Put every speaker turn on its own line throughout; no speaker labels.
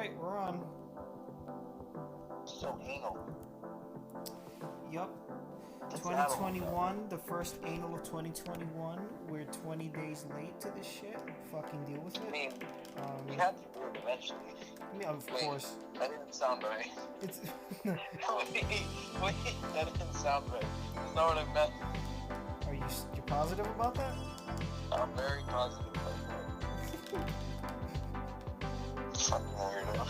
right, we're on.
So anal.
Yup.
That's anal.
2021, the first anal of 2021. We're 20 days late to this shit. Fucking deal with it.
I mean, we had to do it eventually.
Yeah, of
Wait,
course.
that didn't sound right.
It's.
wait, that didn't sound right. That's not what I meant.
Are you're positive about that?
I'm very positive about that. Fucking weirdo.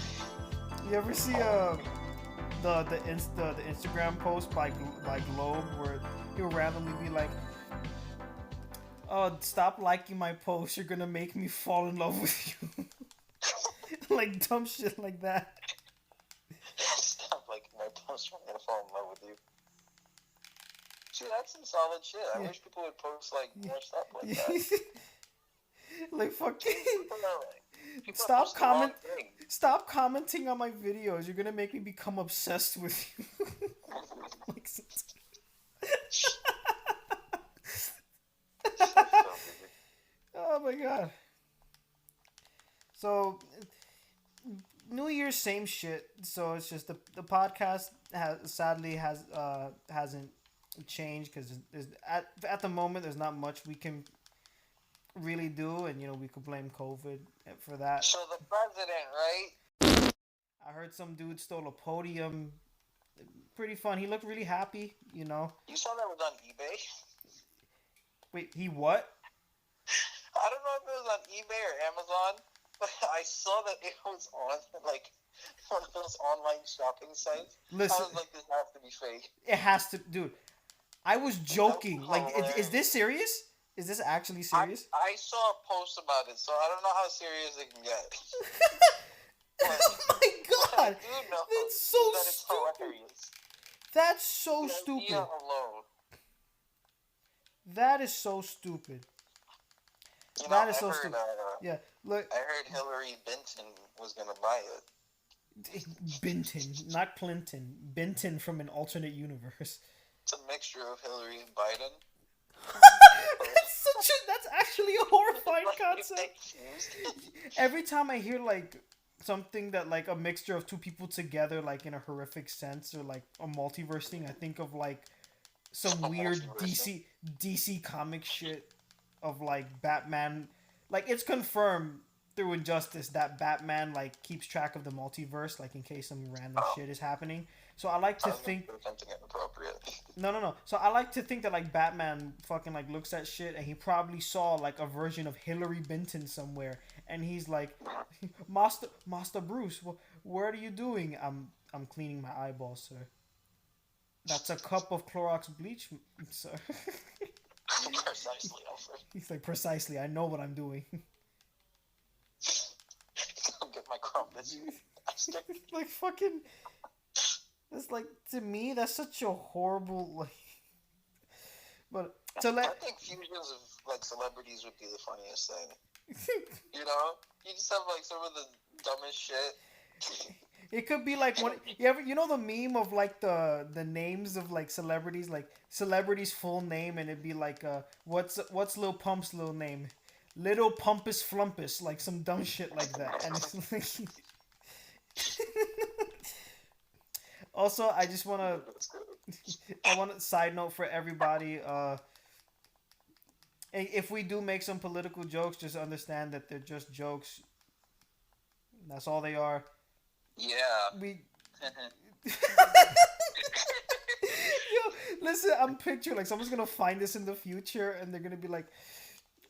You ever see the Instagram post by Globe where he'll randomly be like, "Oh, stop liking my post. You're gonna make me fall in love with you." Like dumb shit like that.
Stop liking my post. I'm gonna fall in love with you. See, that's some solid shit. I wish people would post like more stuff like that.
Like fucking.
People
Stop commenting on my videos. You're gonna make me become obsessed with you. Like, oh my god. So, New Year's, same shit. So it's just the podcast hasn't changed because at the moment there's not much we can really do, and we could blame COVID for that.
So the president, right?
I heard some dude stole a podium. Pretty fun. He looked really happy,
You saw that was on eBay?
Wait, he what?
I don't know if it was on eBay or Amazon, but I saw that it was on like one of those online shopping sites.
Listen,
I was like, this has to be fake.
It has to, dude. I was joking. Like, is this serious? Is this actually serious?
I saw a post about it, so I don't know how serious it can get.
Oh my god! That's so
that
stupid.
Hilarious.
That's so
the
stupid.
Idea alone.
That is so stupid.
That
is so stupid. Yeah, look.
I heard Hillary Benton was gonna buy it.
Benton, not Clinton. Benton from an alternate universe.
It's a mixture of Hillary and Biden.
That's actually a horrifying concept. Every time I hear like something that like a mixture of two people together, like in a horrific sense, or like a multiverse thing, I think of like some weird DC comic shit of like Batman. Like, it's confirmed through Injustice that Batman like keeps track of the multiverse, like in case some random shit is happening. So I like to think
something inappropriate.
No. So I like to think that like Batman fucking like looks at shit and he probably saw like a version of Hillary Benton somewhere, and he's like, Master Bruce, what are you doing? I'm cleaning my eyeballs, sir. That's a cup of Clorox bleach, sir.
Precisely, Alfred.
He's like, precisely. I know what I'm doing.
Don't get my crumpets.
Like fucking. That's like, to me, that's such a horrible like. But to let.
I think fusions of like celebrities would be the funniest thing. You just have like some of the dumbest shit.
It could be like one. You know the meme of like the names of like celebrities, like celebrity's full name, and it'd be like what's Lil Pump's little name? Little Pumpus Flumpus, like some dumb shit like that. And it's like. Also, I just want a side note for everybody. If we do make some political jokes, just understand that they're just jokes. That's all they are.
Yeah.
Yo, listen, I'm picturing like someone's gonna find this in the future, and they're gonna be like,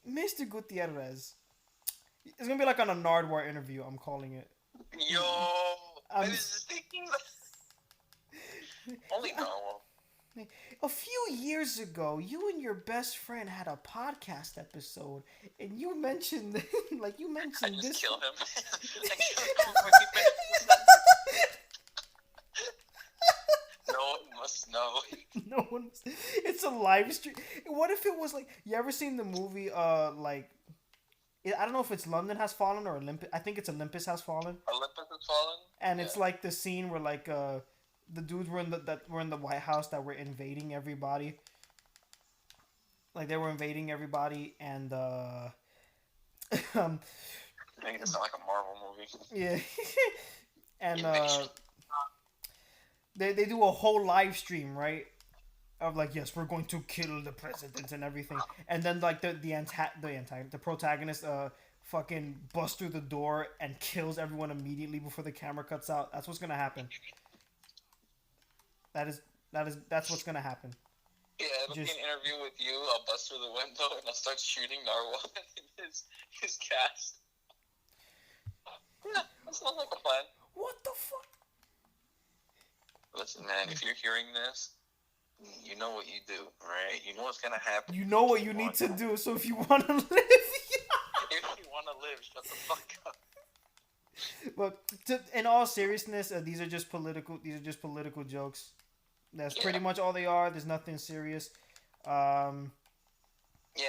Mr. Gutierrez. It's gonna be like on a Nardwar interview. I'm calling it.
Yo, I was just thinking that. Only no.
A few years ago, you and your best friend had a podcast episode, and you mentioned, I
just kill him. No one must know.
No one. It's a live stream. What if it was like? You ever seen the movie? Like, I don't know if it's London Has Fallen or Olympus. I think it's Olympus Has Fallen.
Olympus Has Fallen.
And it's like the scene where like the dudes were in the White House that were invading everybody. Like they were invading everybody, and
Making it sound like a Marvel movie.
Yeah. And they do a whole live stream, right? Of like, yes, we're going to kill the president and everything, and then like the protagonist fucking busts through the door and kills everyone immediately before the camera cuts out. That's what's gonna happen. That's what's gonna happen.
Yeah, it'll be an interview with you. I'll bust through the window and I'll start shooting Narwhal and his cast. Yeah, that sounds like a plan.
What the fuck?
Listen, man, if you're hearing this, you know what you do, right? You know what's gonna happen.
You know what you need to do. So if you want to live,
if you want to live, shut the fuck up.
But in all seriousness, these are just political. These are just political jokes. That's pretty much all they are. There's nothing serious.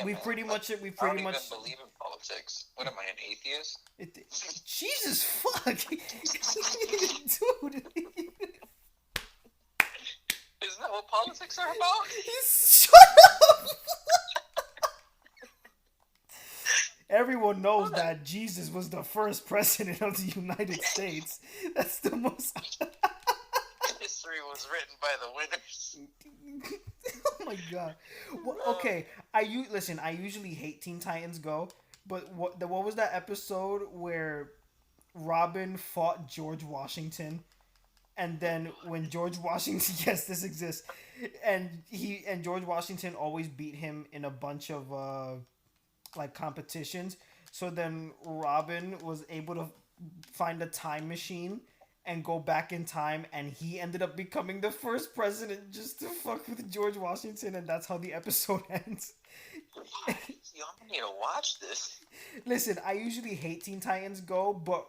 We pretty much.
I don't even believe in politics. What am I, an atheist?
Jesus fuck, dude.
Isn't that what politics are about?
Shut up! Everyone knows that Jesus was the first president of the United States. That's the most...
History was written by the winners.
Oh my god. Well, okay, I usually hate Teen Titans Go, but what was that episode where Robin fought George Washington? And then when George Washington, yes, this exists, and George Washington always beat him in a bunch of like competitions. So then Robin was able to find a time machine and go back in time, and he ended up becoming the first president just to fuck with George Washington, and that's how the episode ends.
Y'all need to watch this.
Listen, I usually hate Teen Titans Go, but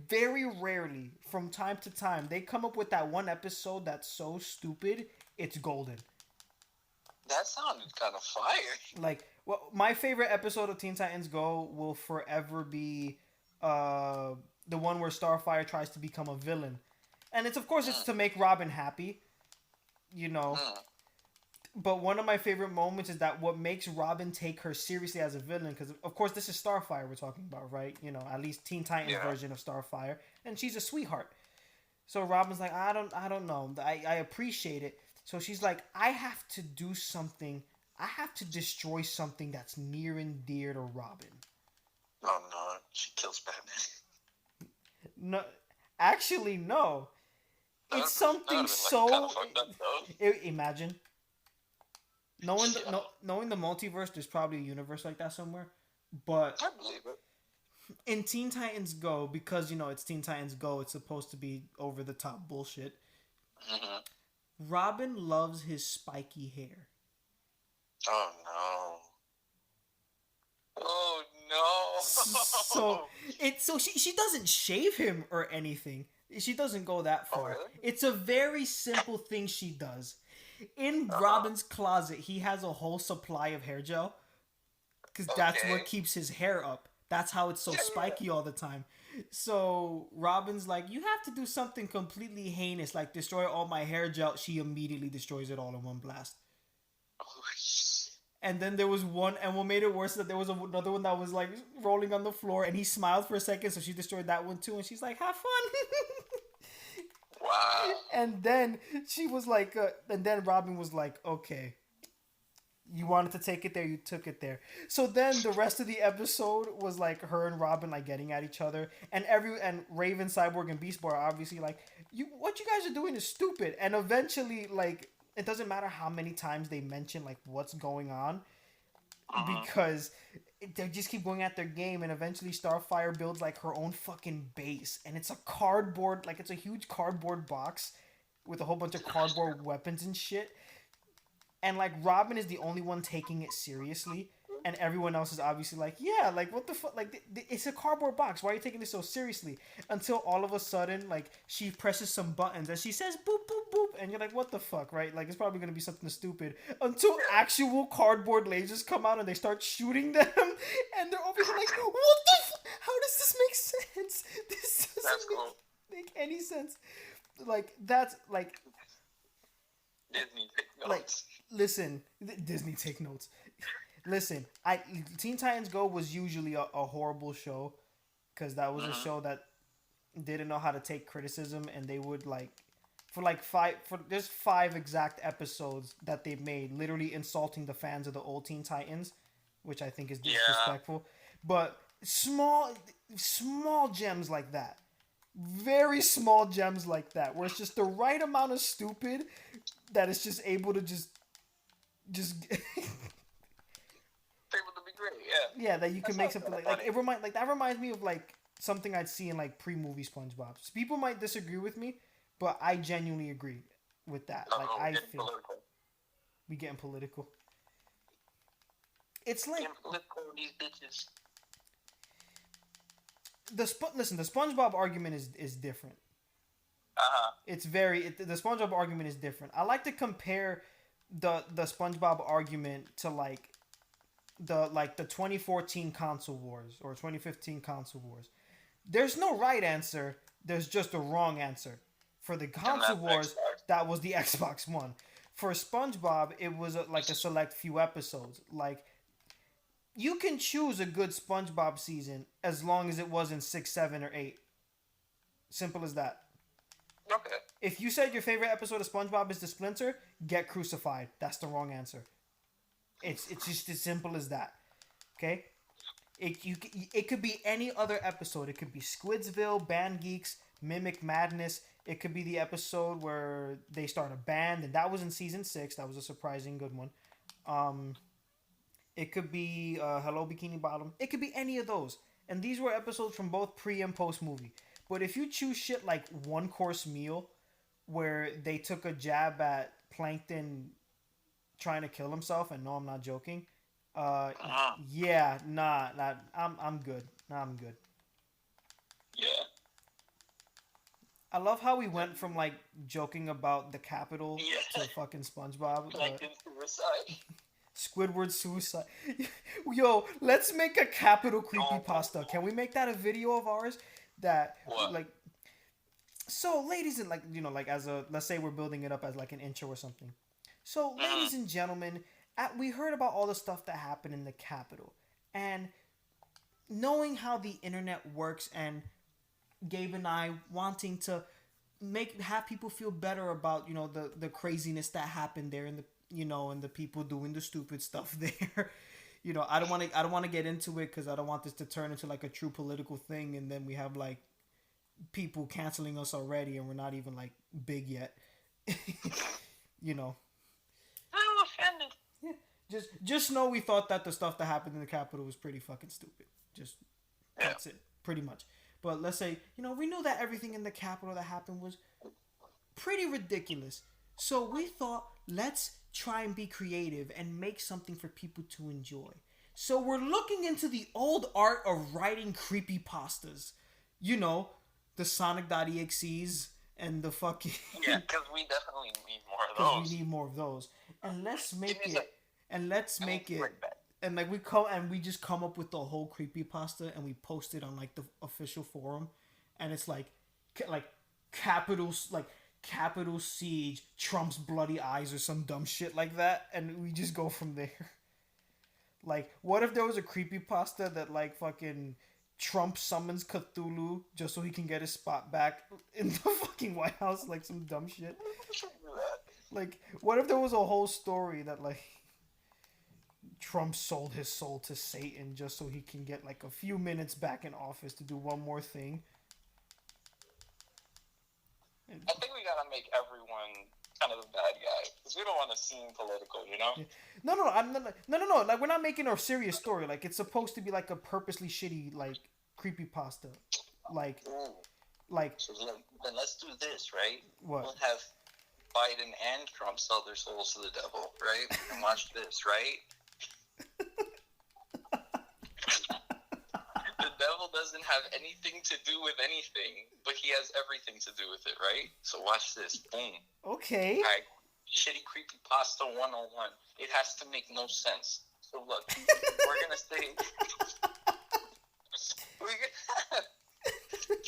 very rarely, from time to time, they come up with that one episode that's so stupid, it's golden.
That sounded kind of fire.
Like, well, my favorite episode of Teen Titans Go will forever be the one where Starfire tries to become a villain. And it's, of course, it's to make Robin happy, you know. But one of my favorite moments is that what makes Robin take her seriously as a villain, because of course this is Starfire we're talking about, right? You know, at least Teen Titans version of Starfire, and she's a sweetheart. So Robin's like, I don't know, I appreciate it. So she's like, I have to do something. I have to destroy something that's near and dear to Robin.
Oh no, she kills Batman.
No, actually no. It's something so.
Kind of fucked up,
imagine. Knowing the multiverse, there's probably a universe like that somewhere. But
I believe it.
In Teen Titans Go, because you know it's Teen Titans Go, it's supposed to be over the top bullshit. Mm-hmm. Robin loves his spiky hair.
Oh no. Oh no.
So she doesn't shave him or anything. She doesn't go that far.
Oh, really?
It's a very simple thing she does. In Robin's closet, he has a whole supply of hair gel. Because that's what keeps his hair up. That's how it's so spiky all the time. So Robin's like, you have to do something completely heinous, like destroy all my hair gel. She immediately destroys it all in one blast. And then there was one, and what made it worse is that there was another one that was like rolling on the floor, and he smiled for a second, so she destroyed that one too, and she's like, have fun.
Wow.
And then she was like, and then Robin was like, okay, you wanted to take it there, you took it there. So then the rest of the episode was like her and Robin like getting at each other, and Raven, Cyborg, and Beast Boy are obviously like, what you guys are doing is stupid. And eventually, like, it doesn't matter how many times they mention like what's going on, because they just keep going at their game, and eventually Starfire builds like her own fucking base, and it's a cardboard, like it's a huge cardboard box with a whole bunch of cardboard weapons and shit. And like Robin is the only one taking it seriously, and everyone else is obviously like, yeah, like what the fuck, like it's a cardboard box. Why are you taking this so seriously? Until all of a sudden, like she presses some buttons and she says boop boop boop, and you're like, what the fuck, right? Like it's probably gonna be something stupid. Until actual cardboard lasers come out and they start shooting them, and they're obviously like, what the fuck? How does this make sense? This doesn't make any sense. Like that's like.
Disney take notes.
Like, listen, Disney take notes. Listen, Teen Titans Go was usually a horrible show. because that was a show that didn't know how to take criticism, and they would like there's 5 exact episodes that they made literally insulting the fans of the old Teen Titans, which I think is disrespectful. But small gems like that, very small gems like that, where it's just the right amount of stupid that it's just able to just
able to be great.
Yeah, that you can make something like that reminds me of like something I'd see in like pre-movie SpongeBob. So people might disagree with me, but I genuinely agree with that. Like I feel we getting political. It's like
these bitches.
The SpongeBob argument is different. It's the SpongeBob argument is different. I like to compare the SpongeBob argument to like the 2014 console wars or 2015 console wars. There's no right answer. There's just a wrong answer. For the console wars, that was the Xbox One. For SpongeBob, it was like a select few episodes. Like, you can choose a good SpongeBob season as long as it wasn't 6, 7, or 8. Simple as that.
Okay.
If you said your favorite episode of SpongeBob is the Splinter, get crucified. That's the wrong answer. It's just as simple as that. Okay? It could be any other episode. It could be Squidsville, Band Geeks, Mimic Madness. It could be the episode where they start a band, and that was in season 6. That was a surprising good one. It could be Hello Bikini Bottom. It could be any of those. And these were episodes from both pre and post movie. But if you choose shit like One Course Meal, where they took a jab at Plankton trying to kill himself, and no, I'm not joking. Yeah, nah, I'm good. Nah, I'm good.
Yeah.
I love how we went from like joking about the Capitol to fucking SpongeBob.
Plankton suicide.
Squidward suicide. Yo, let's make a Capitol creepypasta. Can we make that a video of ours? That like. So, ladies and like as a, let's say we're building it up as like an intro or something. So, ladies and gentlemen, we heard about all the stuff that happened in the Capitol, and knowing how the internet works, and Gabe and I wanting to have people feel better about the craziness that happened there, and and the people doing the stupid stuff there. I don't want to get into it because I don't want this to turn into like a true political thing, and then we have like people canceling us already, and we're not even like big yet.
I'm offended.
Yeah. Just know we thought that the stuff that happened in the Capitol was pretty fucking stupid. That's it, pretty much. But let's say, we knew that everything in the Capitol that happened was pretty ridiculous. So we thought, let's try and be creative and make something for people to enjoy. So we're looking into the old art of writing creepypastas. The Sonic.exes and the fucking...
Yeah, because we definitely need more of those.
Because we need more of those. And let's make it... And like we just come up with the whole creepypasta, and we post it on like the official forum, and it's like Capital Siege, Trump's bloody eyes, or some dumb shit like that, and we just go from there. Like, what if there was a creepypasta that like fucking Trump summons Cthulhu just so he can get his spot back in the fucking White House, like some dumb shit. Like, what if there was a whole story that like Trump sold his soul to Satan just so he can get like a few minutes back in office to do one more thing?
I think we gotta make everyone kind of the bad guy because we don't want to seem political,
Yeah. No. Like, we're not making a serious story. Like, it's supposed to be like a purposely shitty like creepypasta. Like.
So then let's do this, right?
What?
We'll have Biden and Trump sell their souls to the devil, right? And watch this, right? The devil doesn't have anything to do with anything, but he has everything to do with it, right? So watch this. Boom.
Okay.
All right. Shitty creepypasta 101. It has to make no sense. So look, we're gonna say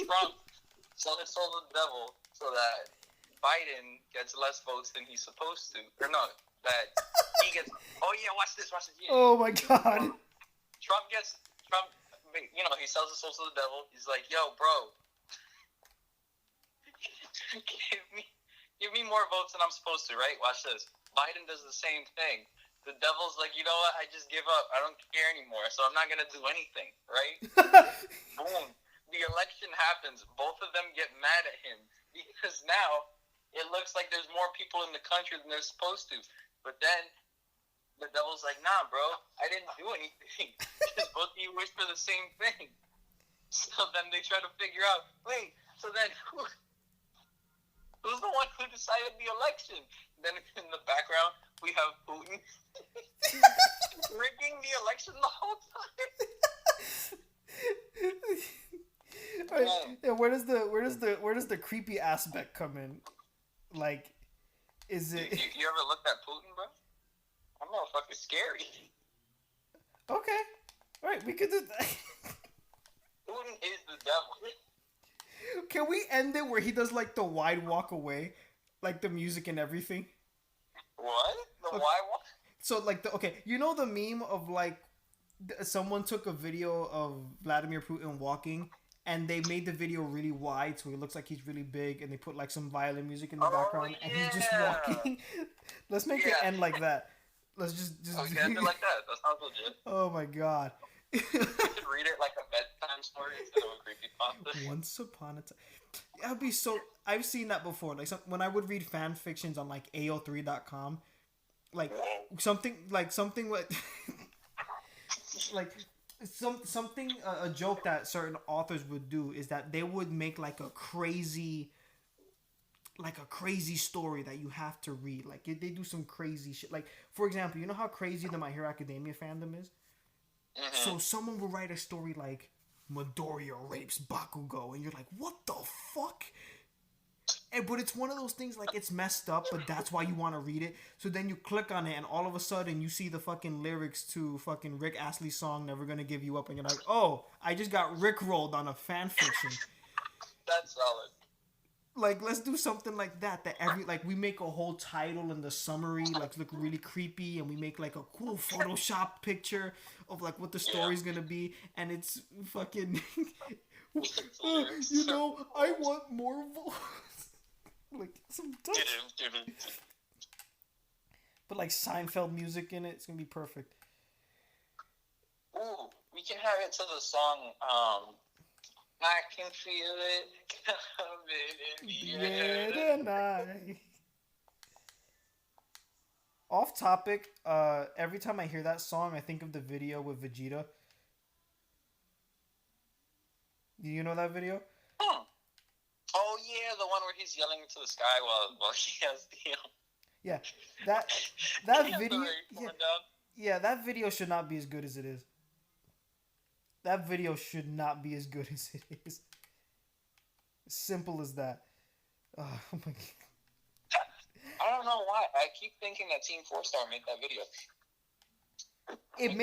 Trump sell his soul to the devil so that Biden gets less votes than he's supposed to. Or no, that he gets... Oh, yeah, watch this. Yeah.
Oh, my God.
Trump he sells his soul to the devil. He's like, yo, bro, give me more votes than I'm supposed to, right? Watch this. Biden does the same thing. The devil's like, you know what? I just give up. I don't care anymore, so I'm not gonna do anything, right? Boom. The election happens. Both of them get mad at him because now it looks like there's more people in the country than there's supposed to. But then the devil's like, nah, bro, I didn't do anything. Just both of you wish for the same thing. So then they try to figure out, wait, so then who's the one who decided the election? Then in the background, we have Putin rigging the election the whole
time. Yeah, where does the creepy aspect come in? Like, is it?
You ever looked at Putin, bro? That motherfucker's scary.
Okay, all right, we could do that.
Putin is the devil.
Can we end it where he does like the wide walk away, like the music and everything?
What? The wide walk?
So like you know the meme of like someone took a video of Vladimir Putin walking and they made the video really wide so he looks like he's really big and they put like some violin music in the background and he's just walking. Let's make it end like that. Let's just
okay, end it like that. That sounds legit.
Oh my god.
You should read it like a bedtime story instead of a creepypasta.
Once upon a time. That'd be so... I've seen that before. Like when I would read fan fictions on like AO3.com, like something like something a joke that certain authors would do is that they would make like a crazy story that you have to read. Like they do some crazy shit. Like for example, you know how crazy the My Hero Academia fandom is? Mm-hmm. So someone will write a story like Midoriya rapes Bakugo and you're like, what the fuck? But it's one of those things like it's messed up, but that's why you want to read it. So then you click on it and all of a sudden you see the fucking lyrics to fucking Rick Astley's song Never Gonna Give You Up and you're like, oh, I just got rickrolled on a fan fiction.
That's solid.
Like, let's do something like that we make a whole title and the summary like look really creepy and we make like a cool Photoshop picture of like what the story's gonna be and it's fucking you know, I want more like some but like Seinfeld music in it, it's gonna be perfect.
Ooh, we can have it to the song I can feel it coming in the air tonight.
Off topic, every time I hear that song, I think of the video with Vegeta. Do you know that video?
Oh yeah, the one where he's yelling into the sky while he has the
yeah, that video. Yeah, that video should not be as good as it is. That video should not be as good as it is. Simple as that. Oh my god.
I don't know why. I keep thinking that Team 4-Star made that video.
It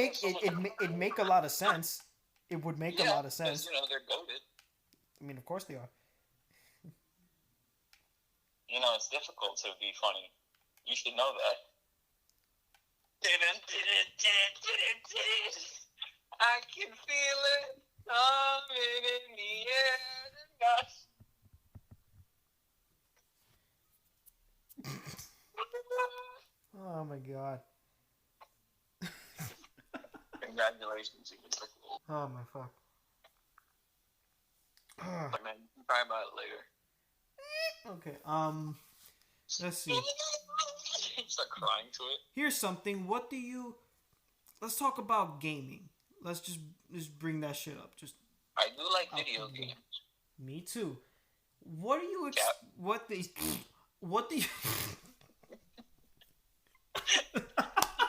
make a lot of sense. It would make a lot of sense.
You know, they're goated.
I mean, of course they are.
You know, it's difficult to be funny. You should know that. I can feel it coming in the air tonight.
Oh my god.
Congratulations, you can take it.
Oh my fuck.
But man, you can cry about it later.
Okay, let's see.
Start crying to it.
Here's something. Let's talk about gaming. Let's just bring that shit up.
I do like video games.
Me too. What do you what do you
You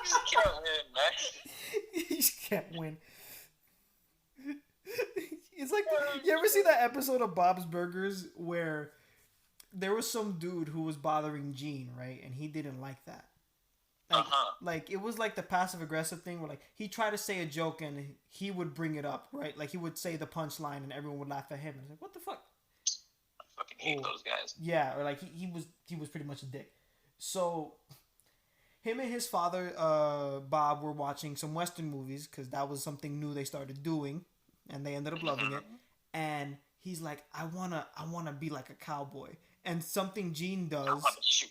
just can't win, man.
You just can't win. It's like, you ever see that episode of Bob's Burgers where there was some dude who was bothering Gene, right? And he didn't like that. Like it was like the passive aggressive thing where like he tried to say a joke and he would bring it up, right? Like he would say the punchline and everyone would laugh at him. And it's like, what the fuck?
I fucking hate those guys.
Yeah, or like he was pretty much a dick. So him and his father, Bob, were watching some Western movies because that was something new they started doing. and they ended up loving it. And he's like, I wanna be like a cowboy. And something Gene
I
does,
want to shoot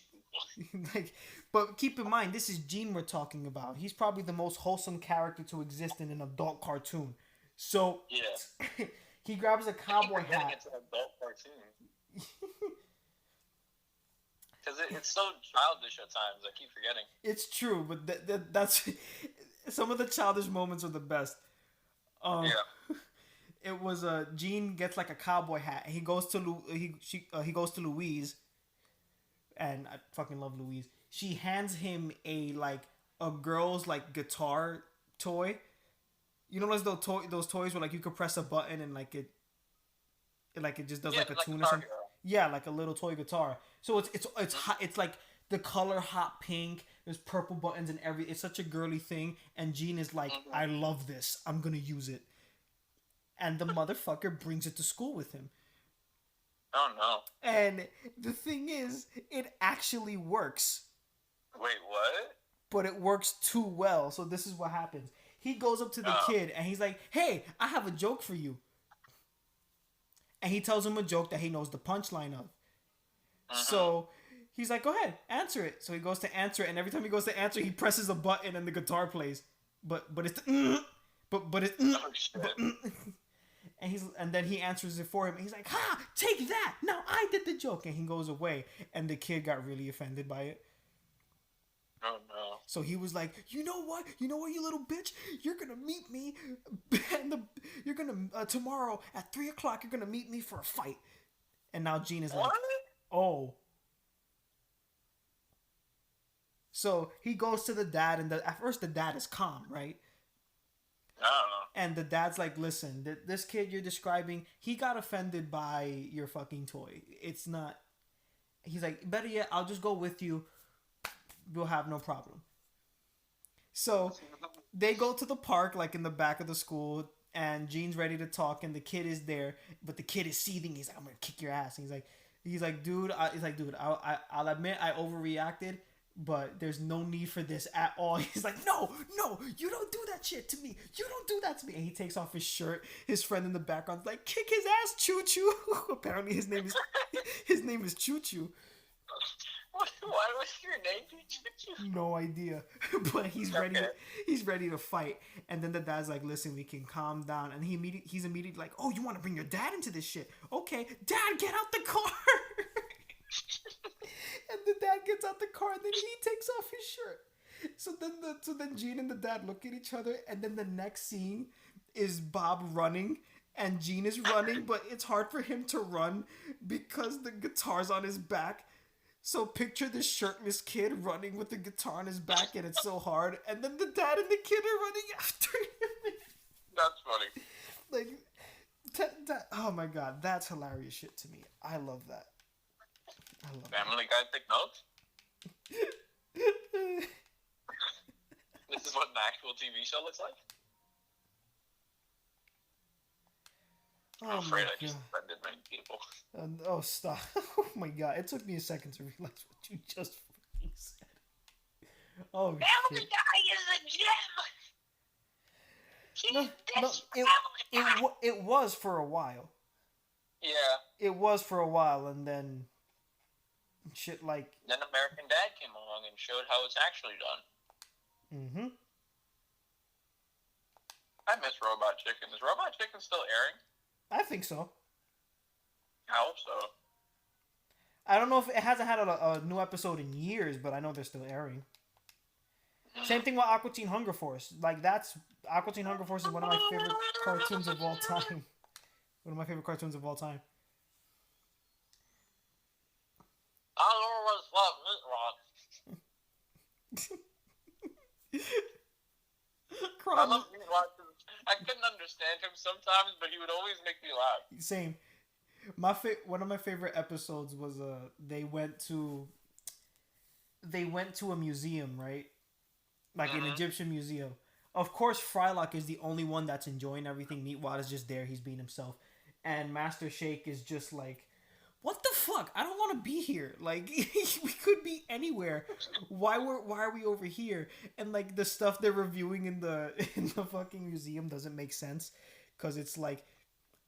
people.
like, but keep in mind, this is Gene we're talking about. He's probably the most wholesome character to exist in an adult cartoon. So
Yeah.
he grabs a
I keep
cowboy
forgetting
hat.
it's an adult cartoon. Because it's so childish at times. I keep forgetting.
It's true, but that's some of the childish moments are the best.
Yeah.
It was Gene gets like a cowboy hat, and he goes to he goes to Louise, and I fucking love Louise. She hands him a girl's like guitar toy. You know those toys where like you could press a button and it just does
Yeah,
like a
like
tune or
Guitar
something.
Hero.
Yeah, like a little toy guitar. So it's hot. It's like the color hot pink. There's purple buttons and every. It's such a girly thing. And Gene is like, I love this. I'm gonna use it. And the motherfucker brings it to school with him.
Oh no.
And the thing is, it actually works.
Wait, what?
But it works too well. So this is what happens. He goes up to the kid and he's like, "Hey, I have a joke for you." And he tells him a joke that he knows the punchline of. So he's like, "Go ahead, answer it." So he goes to answer it, and every time he goes to answer, he presses a button and the guitar plays. But it's but it's
Oh shit.
and then he answers it for him. And he's like, "Ha! Take that! Now I did the joke." And he goes away, and the kid got really offended by it.
Oh no.
So he was like, "You know what? You little bitch? You're gonna meet me, and you're gonna tomorrow at 3:00. You're gonna meet me for a fight." And now Gene is like,
What?
"Oh." So he goes to the dad, and at first the dad is calm, right?
I don't know.
And the dad's like, "Listen, this kid you're describing, he got offended by your fucking toy. It's not." He's like, "Better yet, I'll just go with you. We'll have no problem." So they go to the park, like in the back of the school, and Gene's ready to talk, and the kid is there, but the kid is seething. He's like, "I'm gonna kick your ass." And he's like, "Dude," I'll admit I overreacted, but there's no need for this at all. He's like, no, you don't do that shit to me. You don't do that to me." And he takes off his shirt. His friend in the background's like, "Kick his ass, Choo Choo." Apparently his name is Choo Choo.
Why was your name Choo?
No idea, but he's ready. He's ready to fight. And then the dad's like, "Listen, we can calm down." And he's immediately like, "Oh, you want to bring your dad into this shit? Okay, Dad, get out the car." And the dad gets out the car, and then he takes off his shirt. So then Gene and the dad look at each other, and then the next scene is Bob running, and Gene is running, but it's hard for him to run because the guitar's on his back. So picture this shirtless kid running with the guitar on his back, and it's so hard. And then the dad and the kid are running after him.
That's funny.
Like, oh my god, that's hilarious shit to me. I love that.
Family Guy take notes? This is what an actual TV show looks like? I'm afraid I just offended many people.
Oh, stop. Oh my god, it took me a second to realize what you just fucking said. Oh,
Family
shit.
Guy is a gem!
It was for a while.
Yeah.
It was for a while, and then shit like...
Then American Dad came along and showed how it's actually done.
Mm-hmm.
I miss Robot Chicken. Is Robot Chicken still airing?
I think so.
I hope so.
I don't know if it hasn't had a new episode in years, but I know they're still airing. Same thing with Aqua Teen Hunger Force. Like, Aqua Teen Hunger Force is one of my favorite cartoons of all time. One of my favorite cartoons of all time.
I always love Meat Rock. I love Meat Rock. I couldn't understand him sometimes, but he would always make me laugh.
Same. One of my favorite episodes was they went to a museum, right? Like an Egyptian museum. Of course, Frylock is the only one that's enjoying everything. Meatwad is just there. He's being himself. And Master Shake is just like, "What the fuck? I don't want to be here. Like, we could be anywhere. Why are we over here?" And like the stuff they're reviewing in the fucking museum doesn't make sense, because it's like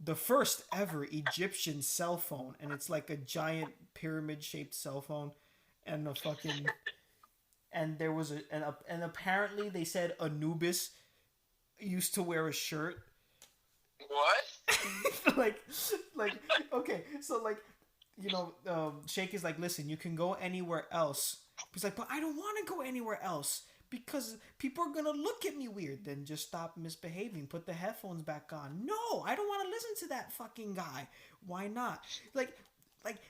the first ever Egyptian cell phone, and it's like a giant pyramid shaped cell phone, and a fucking and there was and apparently they said Anubis used to wear a shirt.
What?
like okay, so like Sheikh is like, listen, you can go anywhere else. He's like, but I don't want to go anywhere else because people are gonna look at me weird. Then just stop misbehaving. Put the headphones back on. No, I don't want to listen to that fucking guy. Why not?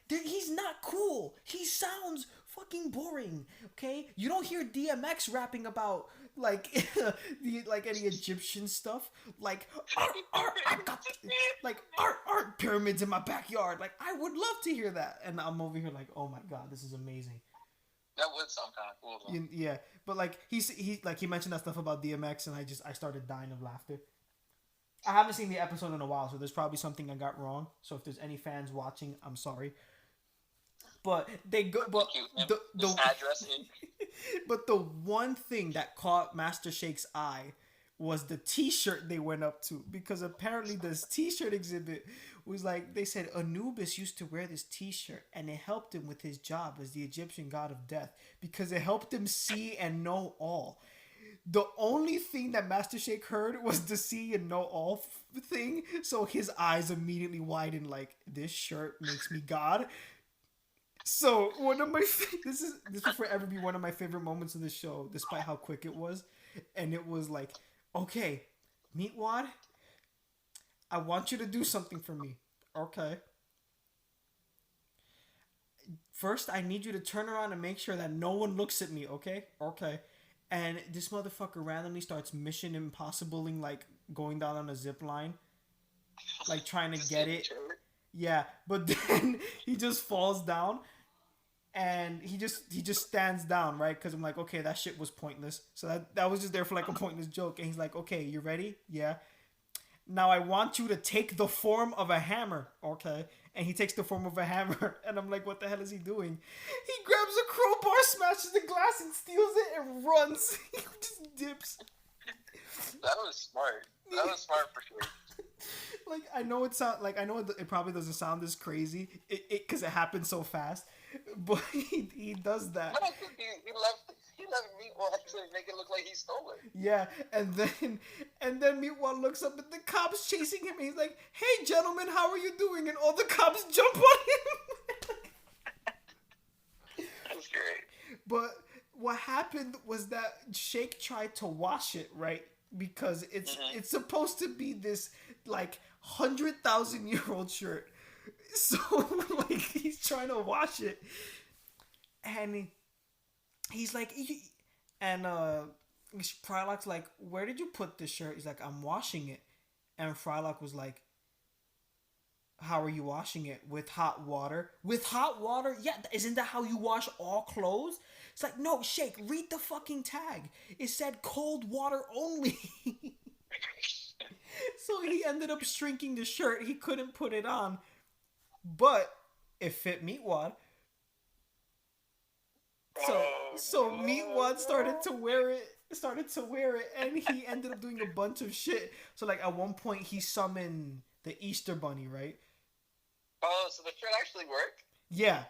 He's not cool. He sounds fucking boring. Okay, you don't hear DMX rapping about like any Egyptian stuff. Like I got art pyramids in my backyard. Like I would love to hear that. And I'm over here like, oh my god, this is amazing.
That would sound kind of cool though.
Yeah, but like he mentioned that stuff about DMX, and I started dying of laughter. I haven't seen the episode in a while, so there's probably something I got wrong. So if there's any fans watching, I'm sorry. But they go. But the
address.
But the one thing that caught Master Sheikh's eye was the T-shirt they went up to, because apparently this T-shirt exhibit was like, they said Anubis used to wear this T-shirt and it helped him with his job as the Egyptian god of death because it helped him see and know all. The only thing that Master Sheikh heard was the see and know all thing, so his eyes immediately widened like, this shirt makes me God. So one of my this will forever be one of my favorite moments of the show, despite how quick it was. And it was like, okay, Meatwad, I want you to do something for me. Okay. First, I need you to turn around and make sure that no one looks at me, okay? Okay. And this motherfucker randomly starts Mission Impossibling, like going down on a zip line, like trying to get it. Yeah, but then he just falls down, and he just stands down, right? Because I'm like, okay, that shit was pointless. So that was just there for like a pointless joke. And he's like, okay, you ready? Yeah. Now I want you to take the form of a hammer, okay? And he takes the form of a hammer, and I'm like, what the hell is he doing? He grabs a crowbar, smashes the glass, and steals it and runs. He just dips.
That was smart. That was smart for sure.
Like, I know it probably doesn't sound this crazy, because it happens so fast, but he does that.
But I think he left Meatwad to make it look like he stole it.
Yeah, and then Meatwad looks up at the cops chasing him, and he's like, "Hey, gentlemen, how are you doing?" And all the cops jump on him.
That's great.
But what happened was that Sheikh tried to wash it, right? Because it's supposed to be this like 100,000-year-old shirt, so like he's trying to wash it, and he's like, and Frylock's like, where did you put this shirt? He's like, I'm washing it, and Frylock was like, how are you washing it? With hot water? With hot water? Yeah, isn't that how you wash all clothes? It's like, no, Sheikh, read the fucking tag. It said cold water only. So he ended up shrinking the shirt. He couldn't put it on, but it fit Meatwad. So Meatwad started to wear it, and he ended up doing a bunch of shit. So like at one point he summoned the Easter Bunny, right?
Oh, so the shirt actually worked?
Yeah.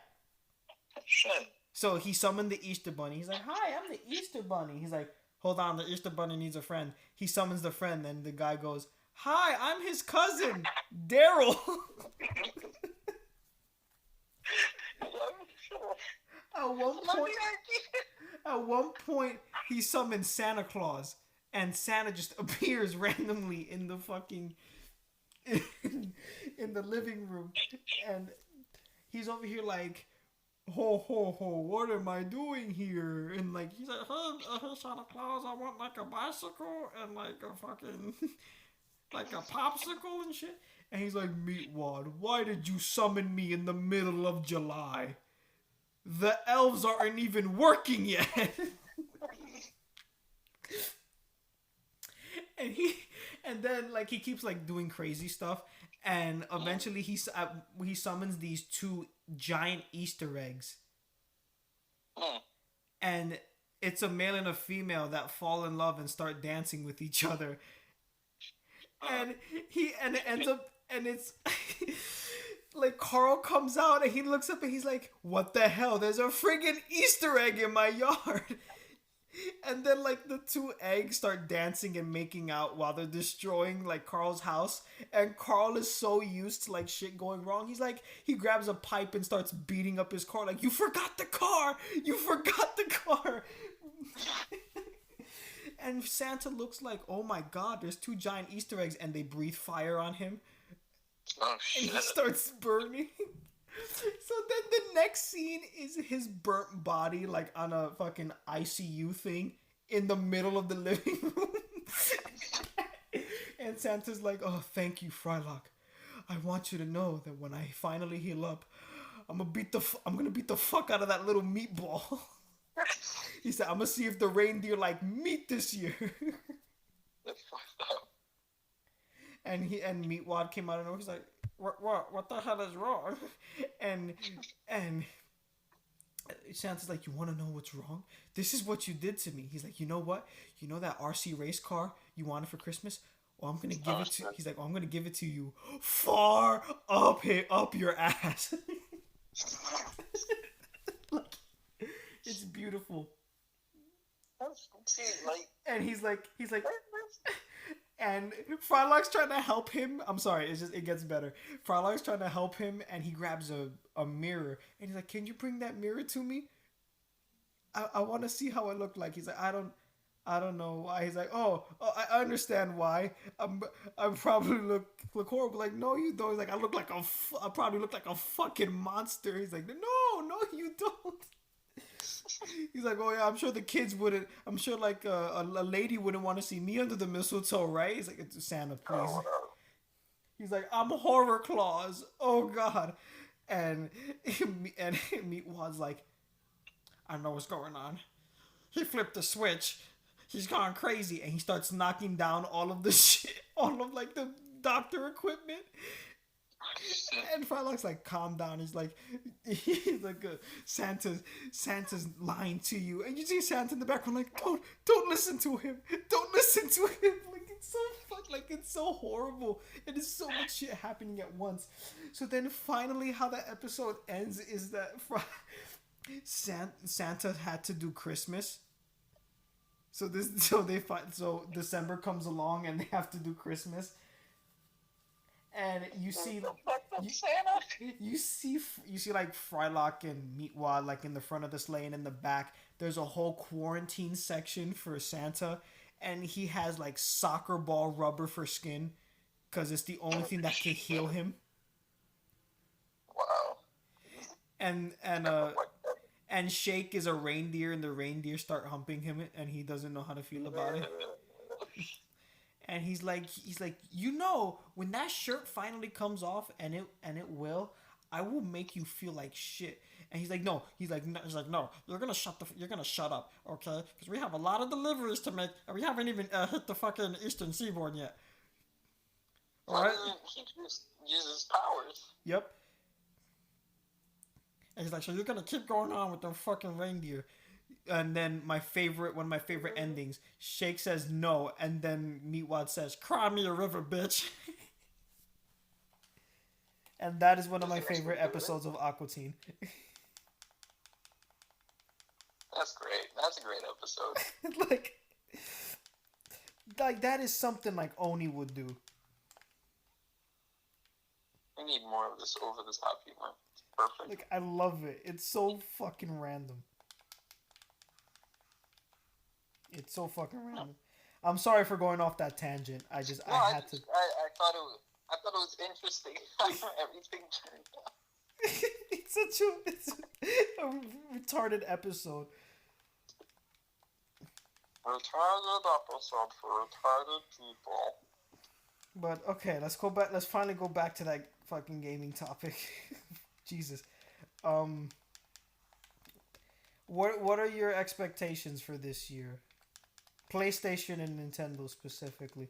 Shit.
So he summoned the Easter Bunny. He's like, "Hi, I'm the Easter Bunny." He's like, "Hold on, the Easter Bunny needs a friend." He summons the friend, and the guy goes, "Hi, I'm his cousin, Daryl." At one point, he summons Santa Claus, and Santa just appears randomly in the fucking in the living room, and he's over here like, ho ho ho, what am I doing here? And like he's like, hey Santa Claus, I want like a bicycle and like a fucking like a popsicle and shit. And he's like, Meatwad, why did you summon me in the middle of July? The elves aren't even working yet. And then like he keeps like doing crazy stuff, and eventually he summons these two giant Easter eggs, and it's a male and a female that fall in love and start dancing with each other. And it ends up, and it's like Carl comes out and he looks up and he's like, "What the hell? There's a friggin' Easter egg in my yard." And then like the two eggs start dancing and making out while they're destroying like Carl's house. And Carl is so used to like shit going wrong. He's like, he grabs a pipe and starts beating up his car like, "You forgot the car! You forgot the car!" And Santa looks like, "Oh my god, there's two giant Easter eggs," and they breathe fire on him.
Oh shit!
And he starts burning. So then the next scene is his burnt body like on a fucking ICU thing in the middle of the living room. And Santa's like, "Oh, thank you, Frylock. I want you to know that when I finally heal up, I'm gonna beat the fuck out of that little meatball." He said, "I'm gonna see if the reindeer like meat this year."
That's fucked up.
And Meatwad came out and he's like, what the hell is wrong?" And Santa's like, "You want to know what's wrong? This is what you did to me." He's like, "You know what? You know that RC race car you wanted for Christmas? Well, I'm gonna give it to." He's like, "I'm gonna give it to you far up your ass." Like, it's beautiful. And he's like, and Frylock's trying to help him. I'm sorry, it gets better. Frylock's trying to help him, and he grabs a mirror, and he's like, "Can you bring that mirror to me? I want to see how I look like." He's like, I don't know why." He's like, oh, I understand why. I probably look horrible." Like, "No, you don't." He's like, I probably look like a fucking monster." He's like, no, you don't." He's like, "Oh yeah, I'm sure the kids wouldn't. I'm sure like a lady wouldn't want to see me under the mistletoe, right?" He's like, "Santa, please." He's like, "I'm Horror Claus. Oh god." And Meatwad's like, "I know what's going on. He flipped the switch. He's gone crazy," and he starts knocking down all of the shit, all of like the doctor equipment. And Frylock's like, "Calm down." He's like, Santa's lying to you." And you see Santa in the background like, don't listen to him. Don't listen to him. Like, it's so it's so horrible. It is so much shit happening at once. So then finally how that episode ends is that Santa had to do Christmas. So December comes along and they have to do Christmas. And you see like Frylock and Meatwad like in the front of the sleigh, and in the back there's a whole quarantine section for Santa, and he has like soccer ball rubber for skin because it's the only thing that can heal him.
Wow.
And Shake is a reindeer, and the reindeer start humping him, and he doesn't know how to feel about it. And he's like, "You know, when that shirt finally comes off, and it will, I will make you feel like shit." And he's like, "No." He's like, "No. You're gonna shut up, okay? Because we have a lot of deliveries to make, and we haven't even hit the fucking Eastern Seaboard yet."
All right. He just uses powers.
Yep. And he's like, "So you're gonna keep going on with the fucking reindeer?" And then one of my favorite endings, Shake says no, and then Meatwad says, "Cry me a river, bitch." And that is one of my favorite episodes of Aqua Teen.
That's great. That's a great episode.
like that is something like Oni would do.
We need more of this over the top humor. It's perfect.
Like, I love it. It's so fucking random. It's so fucking random. I'm sorry for going off that tangent. I had to.
I thought it was interesting how everything turned out.
It's a retarded episode.
Retarded episode for retarded people.
But okay, let's go back. Let's finally go back to that fucking gaming topic. Jesus. What are your expectations for this year? PlayStation and Nintendo specifically.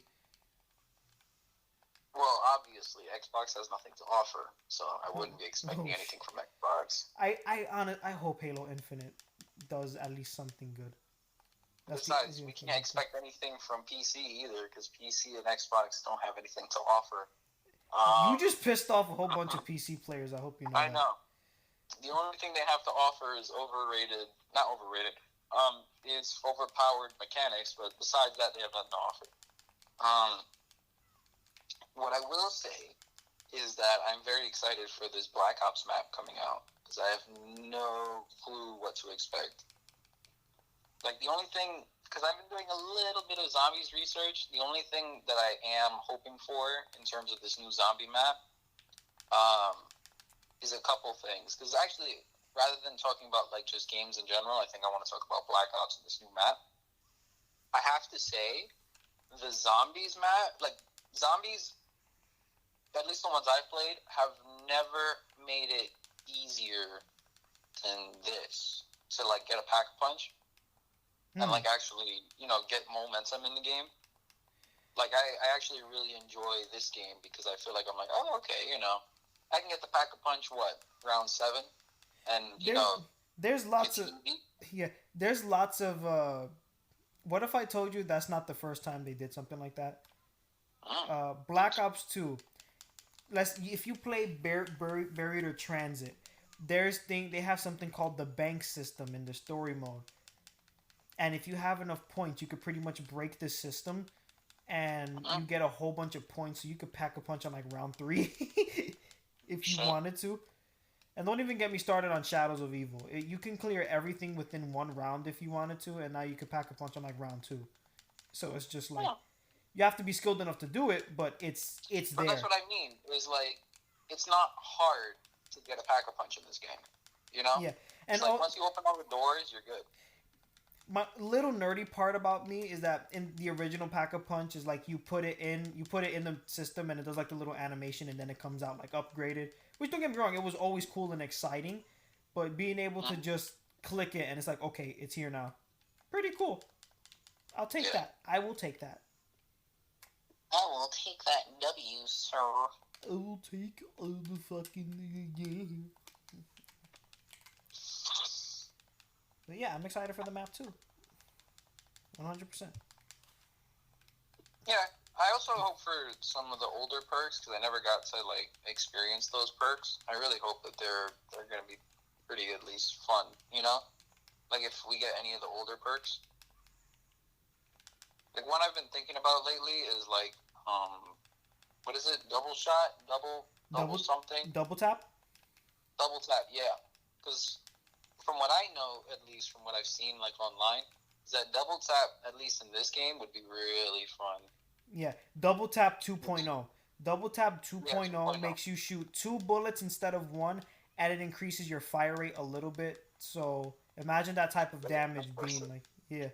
Well, obviously, Xbox has nothing to offer, so I wouldn't be expecting anything from Xbox.
I hope Halo Infinite does at least something good. That's the
Besides,
easier
we
thing
can't
to say.
expect anything from PC either, because PC and Xbox don't have anything to offer.
You
Um,
just pissed off a whole bunch of PC players. I hope you know
I
that.
know. The only thing they have to offer is overrated, not overrated, is overpowered mechanics, but besides that, they have nothing to offer. Um, what I will say is that I'm very excited for this Black Ops map coming out, because I have no clue what to expect. Like, the only thing, because I've been doing a little bit of zombies research, the only thing that I am hoping for in terms of this new zombie map um, is a couple things. Because actually, rather than talking about like just games in general, I think I want to talk about Black Ops and this new map. I have to say, the zombies map, like zombies, at least the ones I've played, have never made it easier than this to like get a pack a punch and like actually, you know, get momentum in the game. Like I actually really enjoy this game because I feel like I'm like, oh, okay, you know, I can get the pack a punch round 7, and you
There's
know,
there's lots
it's
of
easy.
yeah. There's lots of. What if I told you that's not the first time they did something like that? Black Ops 2. Let's if you play Buried or Transit, they have something called the bank system in the story mode, and if you have enough points, you could pretty much break this system, and you get a whole bunch of points, so you could pack a punch on like round 3, if you wanted to. And don't even get me started on Shadows of Evil. You can clear everything within one round if you wanted to, and now you can pack a punch on like round 2. So it's just like you have to be skilled enough to do it, but it's
But
there.
that's what I mean. Is like it's not hard to get a pack a punch in this game. You know?
Yeah, and
it's like once you open all the doors, you're good.
My little nerdy part about me is that in the original pack a punch is like you put it in the system and it does like the little animation and then it comes out like upgraded. Which, don't get me wrong, it was always cool and exciting, but being able to just click it and it's like, okay, it's here now, pretty cool. I'll take that. I will take that.
I will take that W, sir.
I will take all the fucking yeah. But yeah, I'm excited for the map too. 100%.
Yeah, I also hope for some of the older perks because I never got to like experience those perks. I really hope that they're going to be pretty at least fun. You know, like if we get any of the older perks. Like one I've been thinking about lately is like what is it? Double shot, double something.
Double tap.
Double tap, yeah. Because from what I know, at least from what I've seen like online, is that double tap, at least in this game, would be really fun.
Yeah, double tap 2.0. Double tap 2.0
2.0
makes you shoot 2 bullets instead of 1, and it increases your fire rate a little bit. So imagine that type of damage being like, yeah.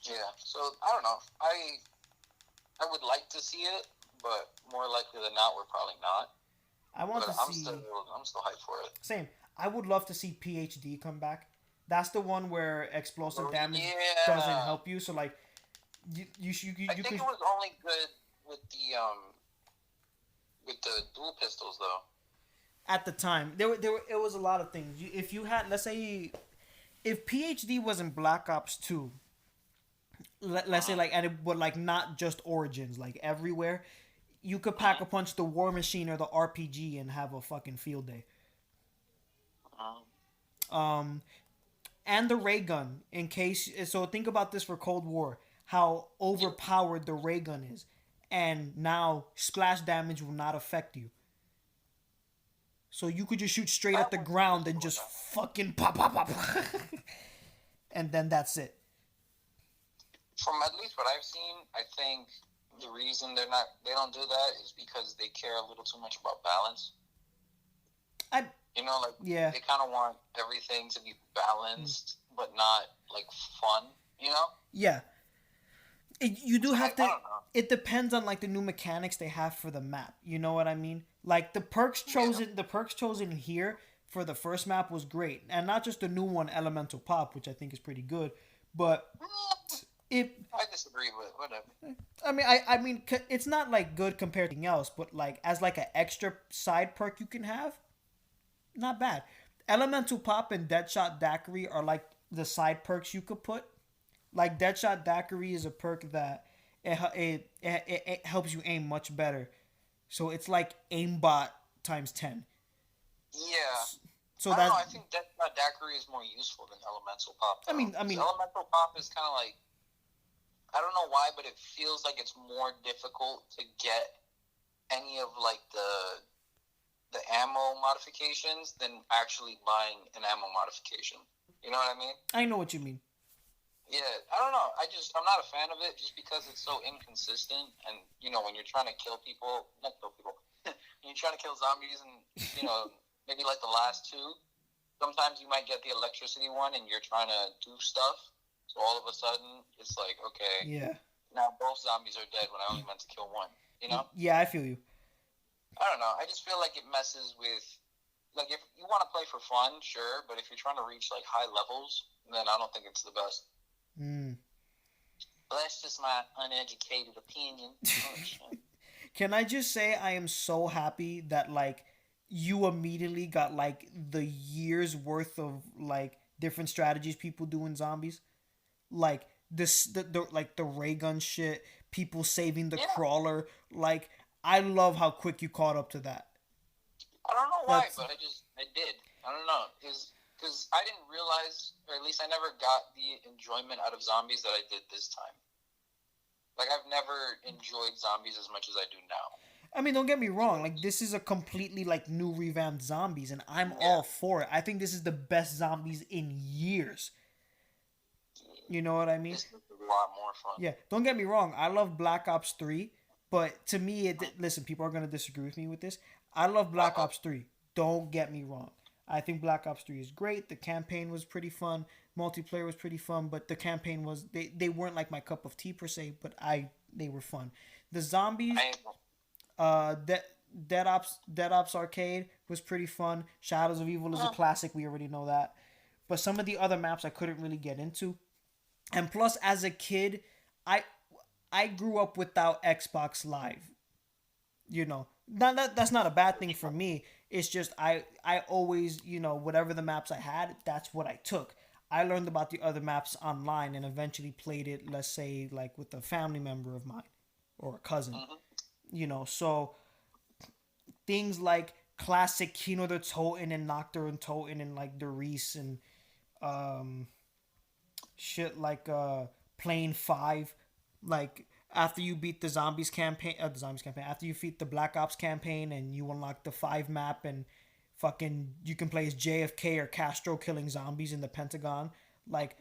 Yeah, so I don't know. I would like to see it, but more likely than not, we're probably not. I'm still hyped for it.
Same. I would love to see PhD come back. That's the one where explosive damage doesn't help you. So like, you
I think it was only good with the dual pistols though.
At the time, it was a lot of things. If you had, let's say, if PhD was in Black Ops 2, let's say like, and it would like not just Origins, like everywhere, you could pack a punch the War Machine or the RPG and have a fucking field day. And the ray gun, in case. So think about this for Cold War, how overpowered the ray gun is, and now splash damage will not affect you. So you could just shoot straight at the ground and just fucking pop, pop, pop, and then that's it.
From at least what I've seen, I think the reason they don't do that is because they care a little too much about balance. They kind of want everything to be balanced, but not like fun. You know?
Yeah. You do have to. It depends on like the new mechanics they have for the map. You know what I mean? Like the perks chosen here for the first map was great, and not just the new one, Elemental Pop, which I think is pretty good, but
I disagree with whatever.
I mean, it's not like good compared to anything else, but like as like an extra side perk you can have, not bad. Elemental Pop and Deadshot Daiquiri are like the side perks you could put. Like Deadshot Daiquiri is a perk that it helps you aim much better. So it's like aimbot times 10.
Yeah.
So
I don't
that
know. I think that daiquiri is more useful than elemental pop.
I
Though.
mean, I mean,
Elemental pop is kind of like, I don't know why, but it feels like it's more difficult to get any of like the ammo modifications than actually buying an ammo modification. You know what I mean?
I know what you mean.
Yeah, I don't know. I'm not a fan of it just because it's so inconsistent. And when you're trying to not kill people, when you're trying to kill zombies, and maybe like the last two, sometimes you might get the electricity one, and you're trying to do stuff. So all of a sudden, it's like, okay,
Yeah.
now both zombies are dead when I only meant to kill one. You know?
Yeah, I feel you.
I don't know. I just feel like it messes with, like, if you want to play for fun, sure, but if you're trying to reach like high levels, then I don't think it's the best. But that's just my uneducated opinion.
Can I just say I am so happy that like you immediately got like the years worth of like different strategies people do in zombies, like the ray gun shit, people saving the crawler. Like I love how quick you caught up to that.
I don't know why, but I did. I don't know, because I didn't realize, or at least I never got the enjoyment out of zombies that I did this time. Like, I've never enjoyed zombies as much as I do now.
I mean, don't get me wrong. Like, this is a completely like new revamped zombies, and I'm all for it. I think this is the best zombies in years. You know what I mean?
This is a lot more fun.
Yeah, don't get me wrong. I love Black Ops 3, but to me, listen, people are gonna disagree with me with this. I love Black Ops 3. Don't get me wrong. I think Black Ops 3 is great. The campaign was pretty fun. Multiplayer was pretty fun, but the campaign was they weren't like my cup of tea per se, but they were fun. The zombies, Dead Ops Arcade was pretty fun. Shadows of Evil is a classic. We already know that. But some of the other maps I couldn't really get into. And plus, as a kid, I grew up without Xbox Live. That's not a bad thing for me. It's just I always, whatever the maps I had, that's what I took. I learned about the other maps online and eventually played it, let's say, like with a family member of mine or a cousin. So things like classic Kino der Toten and Nocturne Toten and like the Reese and shit like Plane 5, like after you beat the zombies campaign, after you beat the Black Ops campaign and you unlock the 5 map and fucking you can play as JFK or Castro killing zombies in the Pentagon, like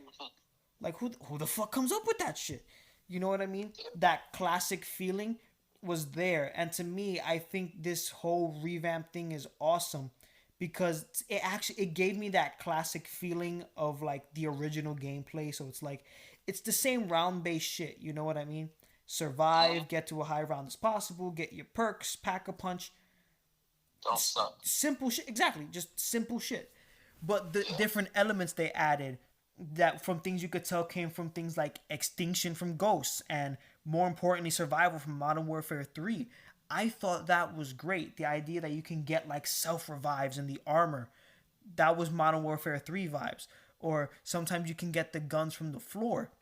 who the fuck comes up with that shit? You know what I mean? That classic feeling was there, and to me, I think this whole revamp thing is awesome because it gave me that classic feeling of like the original gameplay. So it's like it's the same round based shit. You know what I mean? Survive, get to a high round as possible, get your perks, pack a punch.
Don't suck.
Simple shit, exactly, just simple shit. But the different elements they added, that from things you could tell came from things like extinction from Ghosts and more importantly survival from Modern Warfare 3. I thought that was great. The idea that you can get like self revives in the armor, that was Modern Warfare 3 vibes. Or sometimes you can get the guns from the floor.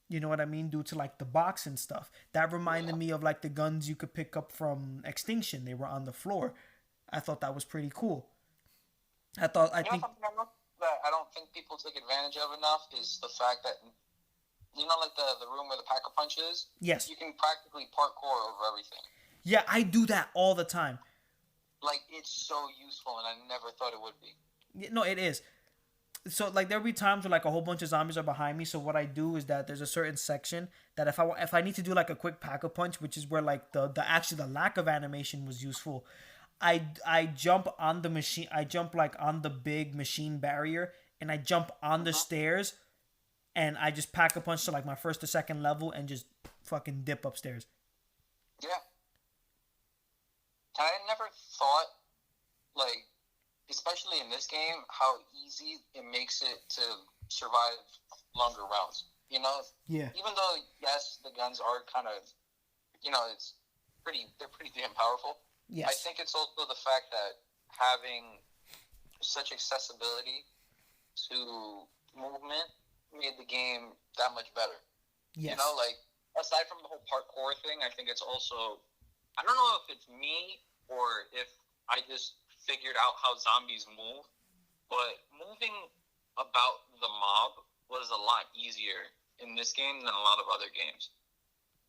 You know what I mean? Due to like the box and stuff. That reminded me of like the guns you could pick up from Extinction. They were on the floor. I thought that was pretty cool. I think
something that I don't think people take advantage of enough is the fact that like the room where the pack-a-punch is.
Yes.
You can practically parkour over everything.
Yeah, I do that all the time.
Like it's so useful, and I never thought it would be.
No, it is. So like there'll be times where like a whole bunch of zombies are behind me. So what I do is that there's a certain section that if I need to do like a quick pack-a-punch, which is where like the lack of animation was useful. I jump on the machine. I jump like on the big machine barrier, and I jump on the stairs, and I just pack a punch to like my first or second level, and just fucking dip upstairs.
Yeah. I never thought, like, especially in this game, how easy it makes it to survive longer rounds.
Yeah.
Even though yes, the guns are kind of, they're pretty damn powerful.
Yes.
I think it's also the fact that having such accessibility to movement made the game that much better.
Yes.
You know, like, aside from the whole parkour thing, I think it's also, I don't know if it's me or if I just figured out how zombies move, but moving about the mob was a lot easier in this game than a lot of other games.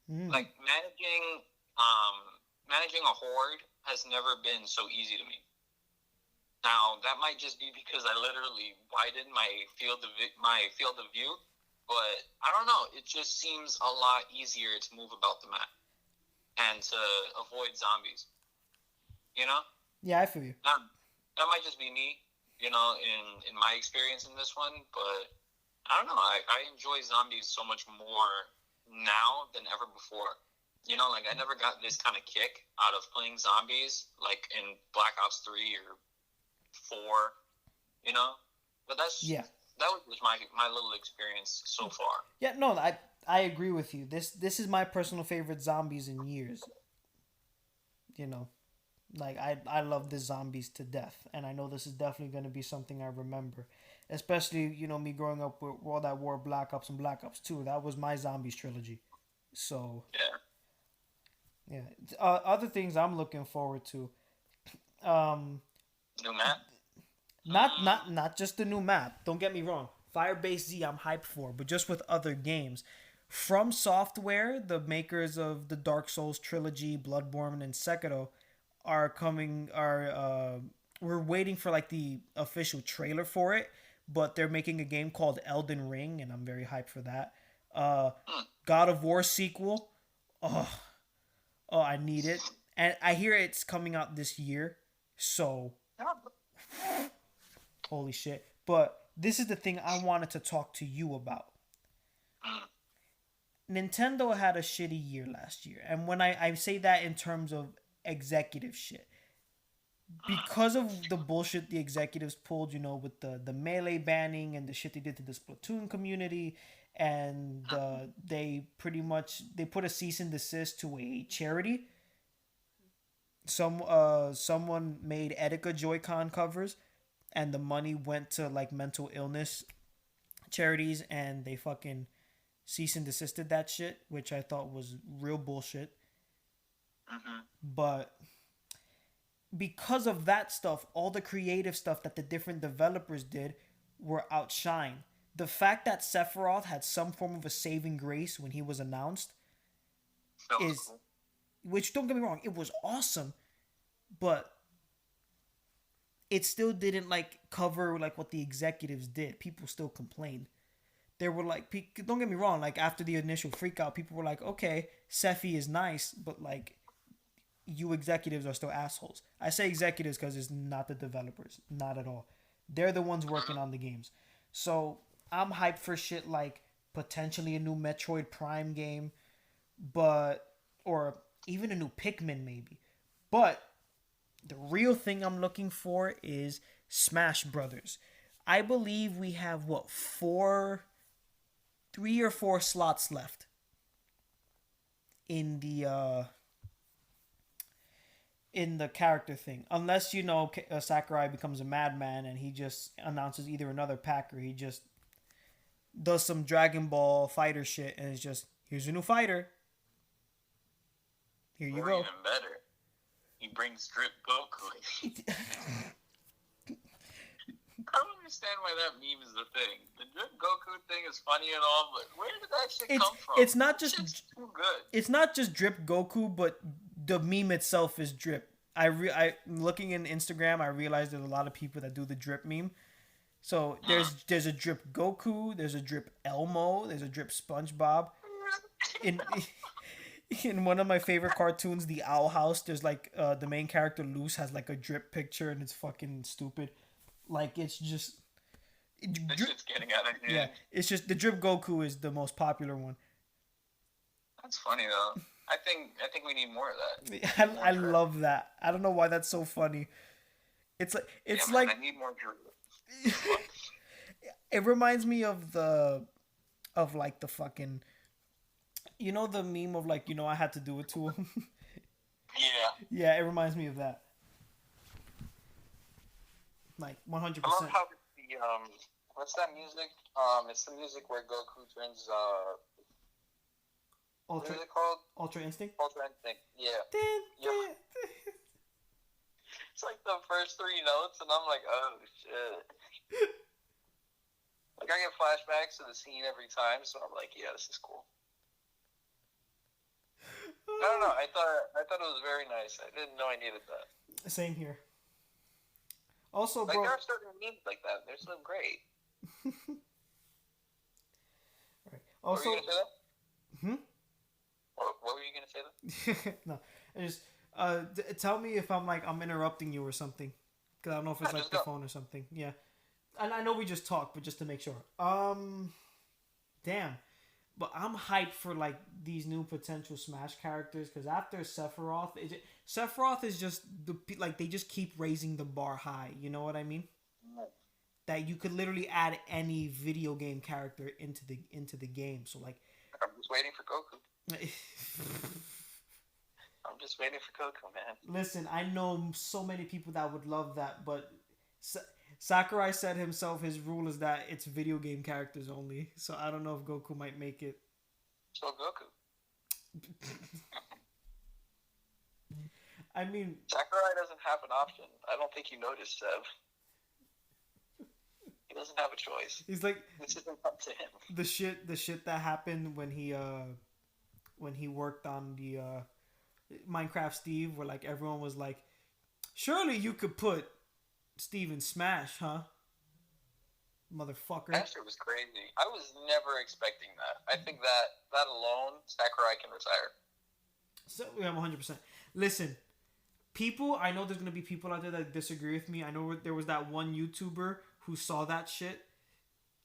Like, managing a horde has never been so easy to me. Now, that might just be because I literally widened my field of view, but I don't know. It just seems a lot easier to move about the map and to avoid zombies. You know?
Yeah, I feel you.
That might just be me, you know, in my experience in this one, but I don't know. I enjoy zombies so much more now than ever before. You know, like, I never got this kind of kick out of playing zombies, like in Black Ops 3 or 4, you know? But that was just my little experience so far.
Yeah, no, I agree with you. This is my personal favorite zombies in years. You know, like, I love the zombies to death, and I know this is definitely going to be something I remember. Especially, you know, me growing up with World at War, Black Ops, and Black Ops 2. That was my zombies trilogy. So, yeah. Other things I'm looking forward to.
New map?
Not just the new map. Don't get me wrong. Firebase Z I'm hyped for, but just with other games. From Software, the makers of the Dark Souls trilogy, Bloodborne, and Sekiro, we're waiting for like the official trailer for it, but they're making a game called Elden Ring, and I'm very hyped for that. God of War sequel. Oh, I need it. And I hear it's coming out this year. So, holy shit. But this is the thing I wanted to talk to you about. Nintendo had a shitty year last year. And when I say that in terms of executive shit, because of the bullshit the executives pulled, you know, with the Melee banning and the shit they did to the Splatoon community, and they put a cease and desist to a charity. Someone made Etika Joy-Con covers, and the money went to like mental illness charities, and they fucking cease and desisted that shit, which I thought was real bullshit. But because of that stuff, all the creative stuff that the different developers did were outshined. The fact that Sephiroth had some form of a saving grace when he was announced is cool. Which, don't get me wrong, it was awesome, but it still didn't like cover like what the executives did. People still complained. They were like, don't get me wrong, like after the initial freak out, people were like, okay, Sephi is nice, but like, you executives are still assholes. I say executives because it's not the developers. Not at all. They're the ones working on the games. So I'm hyped for shit like potentially a new Metroid Prime game, or even a new Pikmin maybe. But the real thing I'm looking for is Smash Brothers. I believe we have 3 or 4 slots left in the character thing, unless, you know, Sakurai becomes a madman and he just announces either another pack or he just does some Dragon Ball fighter shit and it's just, here's a new fighter, here you go.
Even better, he brings Drip Goku. I don't understand why that meme is the thing. The Drip Goku thing is funny and all, but where did that shit come from?
It's not just
too good.
It's not just Drip Goku, but the meme itself is drip. I looking in Instagram, I realized there's a lot of people that do the drip meme. So there's a drip Goku, there's a drip Elmo, there's a drip SpongeBob. In one of my favorite cartoons, The Owl House, there's like the main character Luce has like a drip picture and it's fucking stupid. Like it's just
It's getting out of hand.
Yeah, it's just the drip Goku is the most popular one.
That's funny though. I think we need more of that.
I love that. I don't know why that's so funny. It's like
I need more drip.
It reminds me of the fucking, you know, the meme of like, you know, I had to do it to him. Yeah, it reminds me of that. Like 100%.
I love how What's that music? It's the music where Goku turns. What
Ultra
is it called?
Ultra Instinct.
Ultra Instinct. Yeah.
Dun,
Yeah.
dun.
It's like the first 3 notes, and I'm like, oh shit. Like I get flashbacks to the scene every time, so I'm like, yeah, this is cool. I don't know. I thought it was very nice. I didn't know I needed that.
Same here. Also,
Like
bro.
there are certain memes like that. They're so great.
Right. Also,
what were you gonna say that? What were you gonna say that?
No, I just tell me if I'm interrupting you or something, because I don't know if it's like the phone or something. Yeah, and I know we just talked, but just to make sure. Damn, but I'm hyped for like these new potential Smash characters, because after Sephiroth, Sephiroth is just they just keep raising the bar high. You know what I mean? That you could literally add any video game character into the game. So like,
I'm just waiting for Goku. I'm just waiting for Goku, man.
Listen, I know so many people that would love that, but Sakurai said himself his rule is that it's video game characters only. So I don't know if Goku might make it.
So Goku.
I mean,
Sakurai doesn't have an option. I don't think you noticed, Seb. He doesn't have a choice.
He's like,
this isn't up to him.
The shit that happened when he worked on the Minecraft Steve, where like everyone was like, surely you could put Steve in Smash, huh? Motherfucker.
That shit was crazy. I was never expecting that. I think that alone, Sakurai can retire.
So yeah, 100%. Listen, I know there's gonna be people out there that disagree with me. I know there was that one YouTuber who saw that shit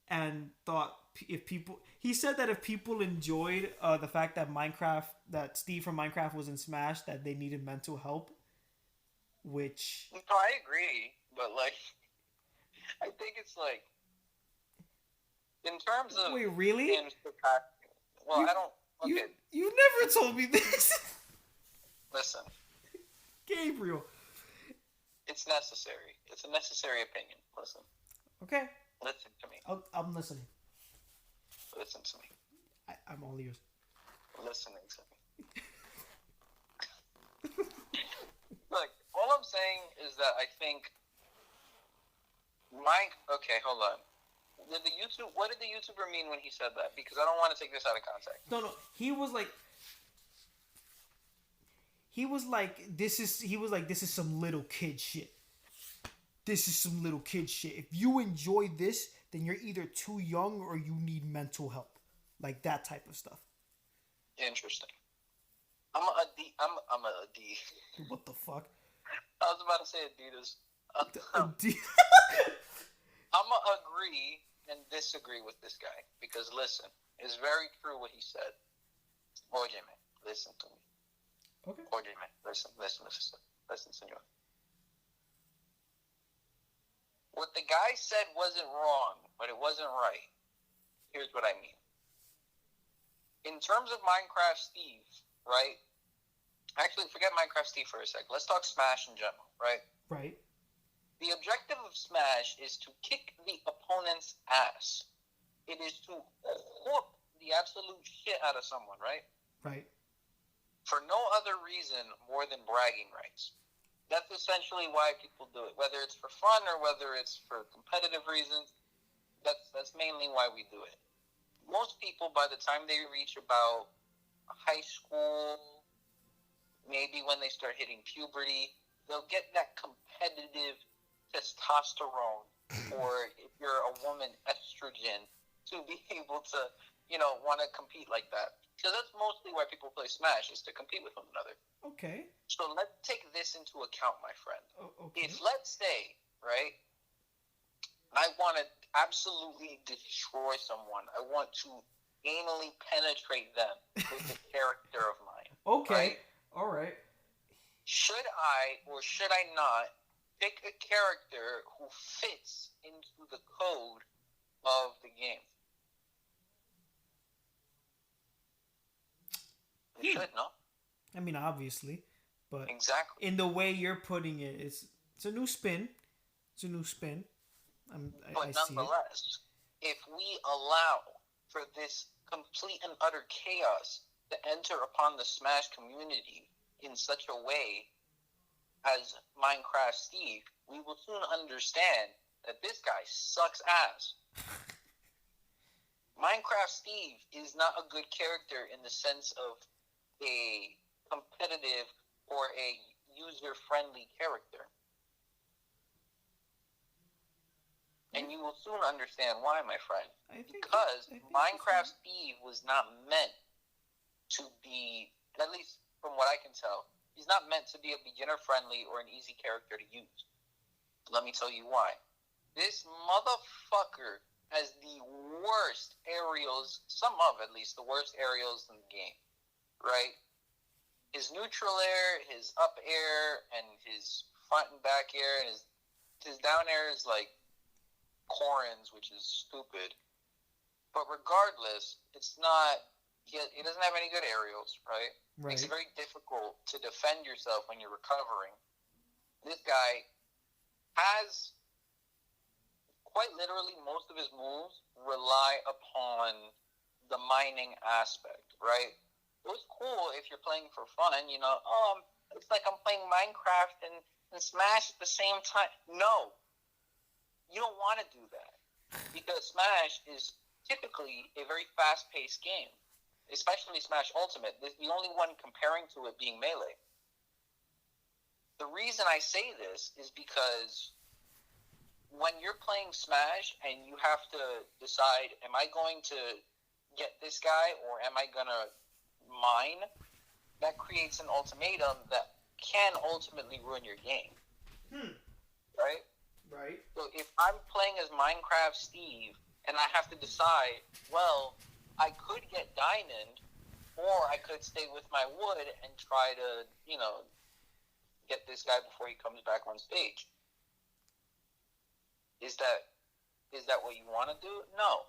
and thought he said that if people enjoyed the fact that Steve from Minecraft was in Smash, that they needed mental help, which...
No, I agree, but like, I think it's like, in terms of...
Wait, really?
Well, I don't... Okay.
You never told me this!
Listen.
Gabriel.
It's necessary. It's a necessary opinion. Listen.
Okay.
Listen to me.
I'm listening.
Listen to me.
I'm all ears.
Listening to me. Look, all I'm saying is that I think okay, hold on. What did the YouTuber mean when he said that? Because I don't want to take this out of context.
No. He was like, this is some little kid shit. This is some little kid shit. If you enjoy this, then you're either too young or you need mental help. Like that type of stuff.
Interesting. I'm a D.
What the fuck?
I was about to say Adidas. I'm gonna agree and disagree with this guy, because listen, it's very true what he said. Oye, man, listen to me.
Okay.
Oye, man, listen, senor. What the guy said wasn't wrong, but it wasn't right. Here's what I mean. In terms of Minecraft Steve, right? Actually, forget Minecraft Steve for a sec. Let's talk Smash in general, right?
Right.
The objective of Smash is to kick the opponent's ass. It is to whoop the absolute shit out of someone, right?
Right.
For no other reason more than bragging rights. That's essentially why people do it. Whether it's for fun or whether it's for competitive reasons, that's mainly why we do it. Most people, by the time they reach about high school, maybe when they start hitting puberty, they'll get that competitive testosterone, or if you're a woman, estrogen, to be able to, want to compete like that. So that's mostly why people play Smash, is to compete with one another.
Okay.
So let's take this into account, my friend.
Okay.
If, let's say, right, I want to absolutely destroy someone. I want to anally penetrate them with a character of mine.
Okay.
Right?
All right.
Should I or should I not pick a character who fits into the code of the game? You should, no?
I mean, obviously, but
exactly
in the way you're putting it, it's a new spin. It's a new spin. I
But
see it.
nonetheless, if we allow for this complete and utter chaos to enter upon the Smash community in such a way as Minecraft Steve, we will soon understand that this guy sucks ass. Minecraft Steve is not a good character in the sense of a competitive or a user-friendly character. And you will soon understand why, my friend. Because Minecraft Steve was not meant to be, at least from what I can tell, he's not meant to be a beginner-friendly or an easy character to use. Let me tell you why. This motherfucker has the worst aerials, some of at least the worst aerials in the game, right? His neutral air, his up air, and his front and back air, and his down air is like Corrin's, which is stupid. But regardless, it's not. He doesn't have any good aerials, right? Makes it very difficult to defend yourself when you're recovering. This guy has quite literally most of his moves rely upon the mining aspect, right? It was cool if you're playing for fun, you know. Oh, it's like I'm playing Minecraft and Smash at the same time. No, you don't want to do that because Smash is typically a very fast-paced game, especially Smash Ultimate. The only one comparing to it being Melee. The reason I say this is because when you're playing Smash and you have to decide, am I going to get this guy or am I going to mine? That creates an ultimatum that can ultimately ruin your game. Right?
Right.
So if I'm playing as Minecraft Steve and I have to decide, well, I could get Diamond or I could stay with my wood and try to, you know, get this guy before he comes back on stage. Is that what you want to do? No.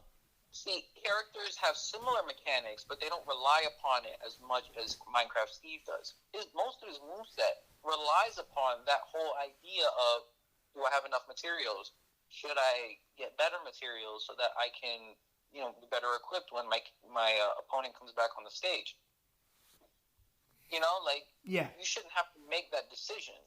See, characters have similar mechanics, but they don't rely upon it as much as Minecraft Steve does. Most of his moveset relies upon that whole idea of, do I have enough materials? Should I get better materials so that I can, you know, be better equipped when my opponent comes back on the stage? You know, like, you shouldn't have to make that decision.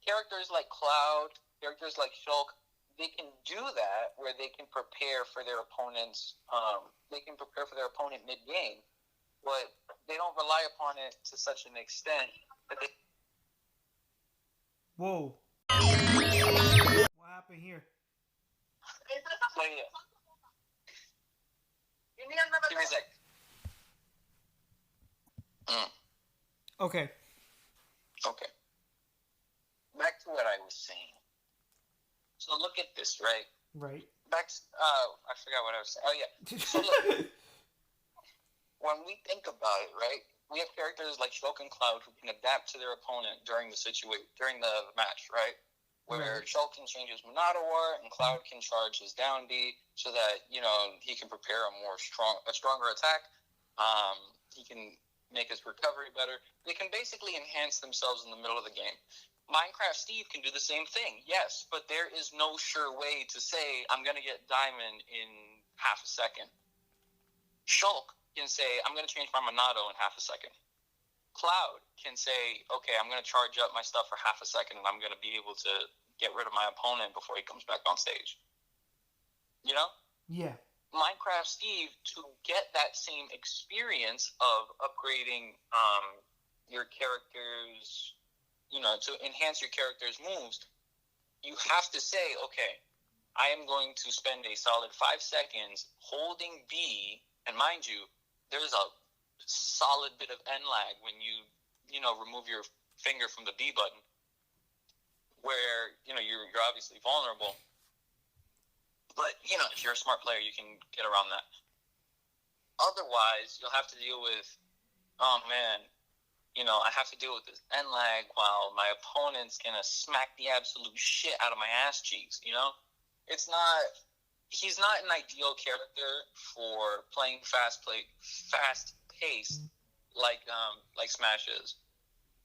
Characters like Cloud, characters like Shulk, they can do that where they can prepare for their opponents. They can prepare for their opponent mid-game, but they don't rely upon it to such an extent that they.
Whoa! What happened here?
So, yeah. Give me a sec.
Okay.
Back to what I was saying. So look at this, right?
Right.
I forgot what I was saying. Oh, yeah. So look, when we think about it, right, we have characters like Shulk and Cloud who can adapt to their opponent during the match, right? Where Shulk can change his Monado War and Cloud can charge his down B so that, you know, he can prepare a stronger attack. He can make his recovery better. They can basically enhance themselves in the middle of the game. Minecraft Steve can do the same thing, yes, but there is no sure way to say, I'm going to get Diamond in half a second. Shulk can say, I'm going to change my Monado in half a second. Cloud can say, okay, I'm going to charge up my stuff for half a second and I'm going to be able to get rid of my opponent before he comes back on stage. You know?
Yeah.
Minecraft Steve, to get that same experience of upgrading your character's, you know, to enhance your character's moves, you have to say, okay, I am going to spend a solid 5 seconds holding B, and mind you, there's a solid bit of N lag when you remove your finger from the B button, where, you know, you're obviously vulnerable. But, you know, if you're a smart player, you can get around that. Otherwise, you'll have to deal with, oh man, you know, I have to deal with this N lag while my opponent's gonna smack the absolute shit out of my ass cheeks, you know? He's not an ideal character for playing fast paced like Smash is.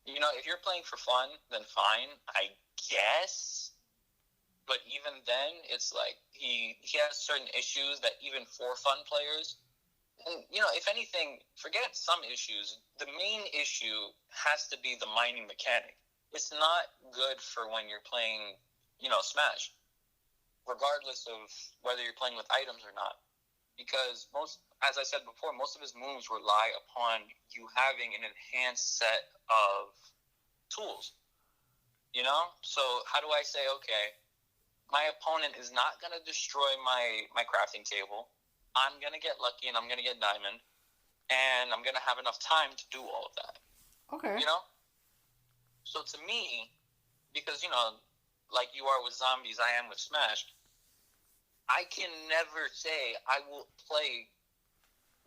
You know, if you're playing for fun, then fine, I guess. But even then, it's like he has certain issues that even for fun players, and if anything, forget some issues. The main issue has to be the mining mechanic. It's not good for when you're playing, Smash, regardless of whether you're playing with items or not. Because as I said before, most of his moves rely upon you having an enhanced set of tools. So how do I say, okay, my opponent is not going to destroy my crafting table. I'm going to get lucky and I'm going to get diamond, and I'm going to have enough time to do all of that.
Okay.
So to me, because, like you are with zombies, I am with Smash, I can never say I will play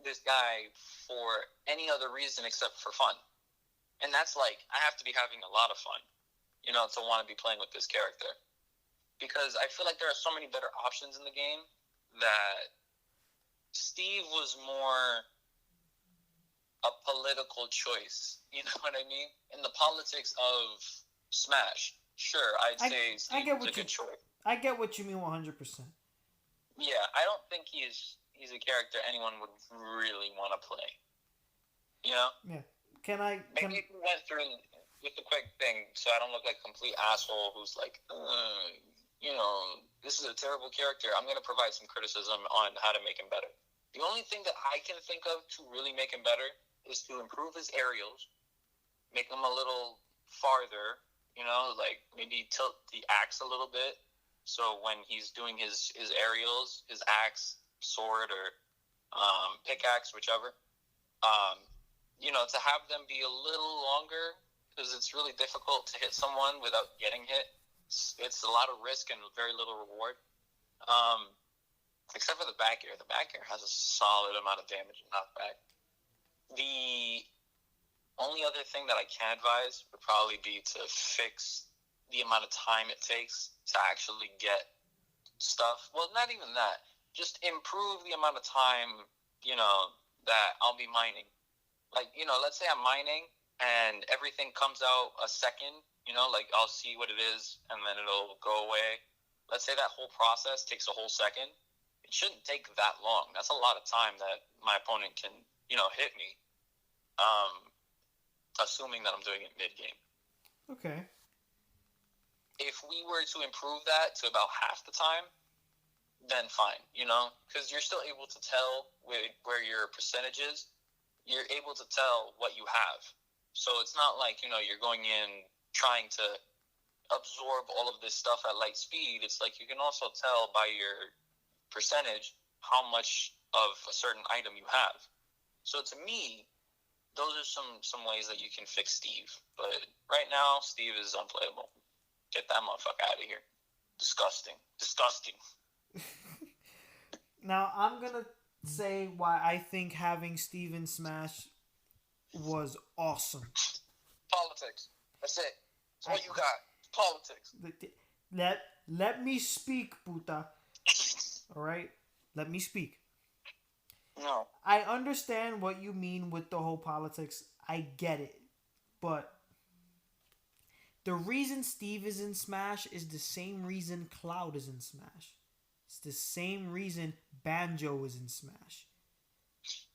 this guy for any other reason except for fun. And that's like, I have to be having a lot of fun, to want to be playing with this character. Because I feel like there are so many better options in the game that Steve was more a political choice. You know what I mean? In the politics of Smash, sure, I'd say Steve was a good choice.
I get what you mean 100%.
Yeah, I don't think he's a character anyone would really want to play.
Yeah.
Maybe if we went through with the quick thing, so I don't look like a complete asshole who's like, this is a terrible character. I'm going to provide some criticism on how to make him better. The only thing that I can think of to really make him better is to improve his aerials, make him a little farther, like maybe tilt the axe a little bit. So when he's doing his aerials, his axe, sword, or pickaxe, whichever, to have them be a little longer, because it's really difficult to hit someone without getting hit. It's a lot of risk and very little reward. Except for the back air. The back air has a solid amount of damage and knockback. The only other thing that I can advise would probably be to fix the amount of time it takes to actually get stuff. Well, not even that. Just improve the amount of time, that I'll be mining. Like, let's say I'm mining and everything comes out a second, like I'll see what it is and then it'll go away. Let's say that whole process takes a whole second. It shouldn't take that long. That's a lot of time that my opponent can, hit me, assuming that I'm doing it mid-game.
Okay.
If we were to improve that to about half the time, then fine, because you're still able to tell where your percentage is. You're able to tell what you have. So it's not like, you're going in trying to absorb all of this stuff at light speed. It's like you can also tell by your percentage how much of a certain item you have. So to me, those are some ways that you can fix Steve. But right now, Steve is unplayable. Get that motherfucker out of here. Disgusting.
Now, I'm going to say why I think having Steve in Smash was awesome.
Politics. That's it. That's all you got. Politics.
Let me speak, puta. Alright? Let me speak.
No.
I understand what you mean with the whole politics. I get it. But the reason Steve is in Smash is the same reason Cloud is in Smash. It's the same reason Banjo is in Smash.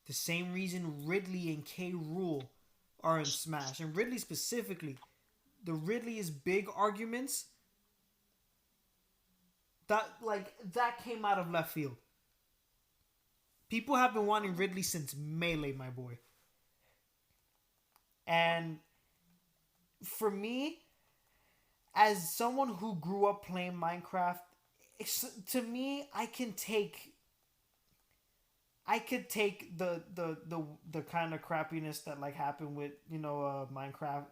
The same reason Ridley and K. Rool are in Smash. And Ridley specifically. The Ridley's big arguments, that came out of left field. People have been wanting Ridley since Melee, my boy. And for me, as someone who grew up playing Minecraft, to me, I could take the kind of crappiness that happened with Minecraft,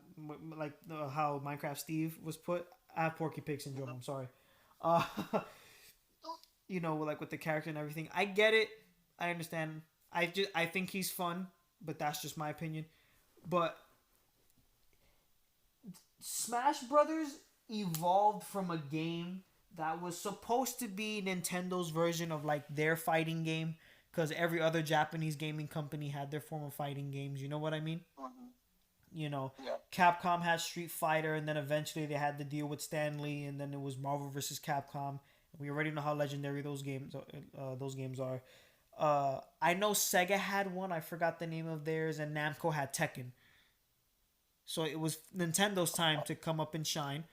how Minecraft Steve was put. I have Porky Pig syndrome. I'm sorry. With the character and everything. I get it. I understand. I think he's fun, but that's just my opinion. But Smash Brothers evolved from a game that was supposed to be Nintendo's version of their fighting game, because every other Japanese gaming company had their form of fighting games. You know what I mean?
Yeah.
Capcom had Street Fighter, and then eventually they had the deal with Stanley, and then it was Marvel versus Capcom. We already know how legendary those games are. I know Sega had one. I forgot the name of theirs, and Namco had Tekken. So it was Nintendo's time to come up and shine,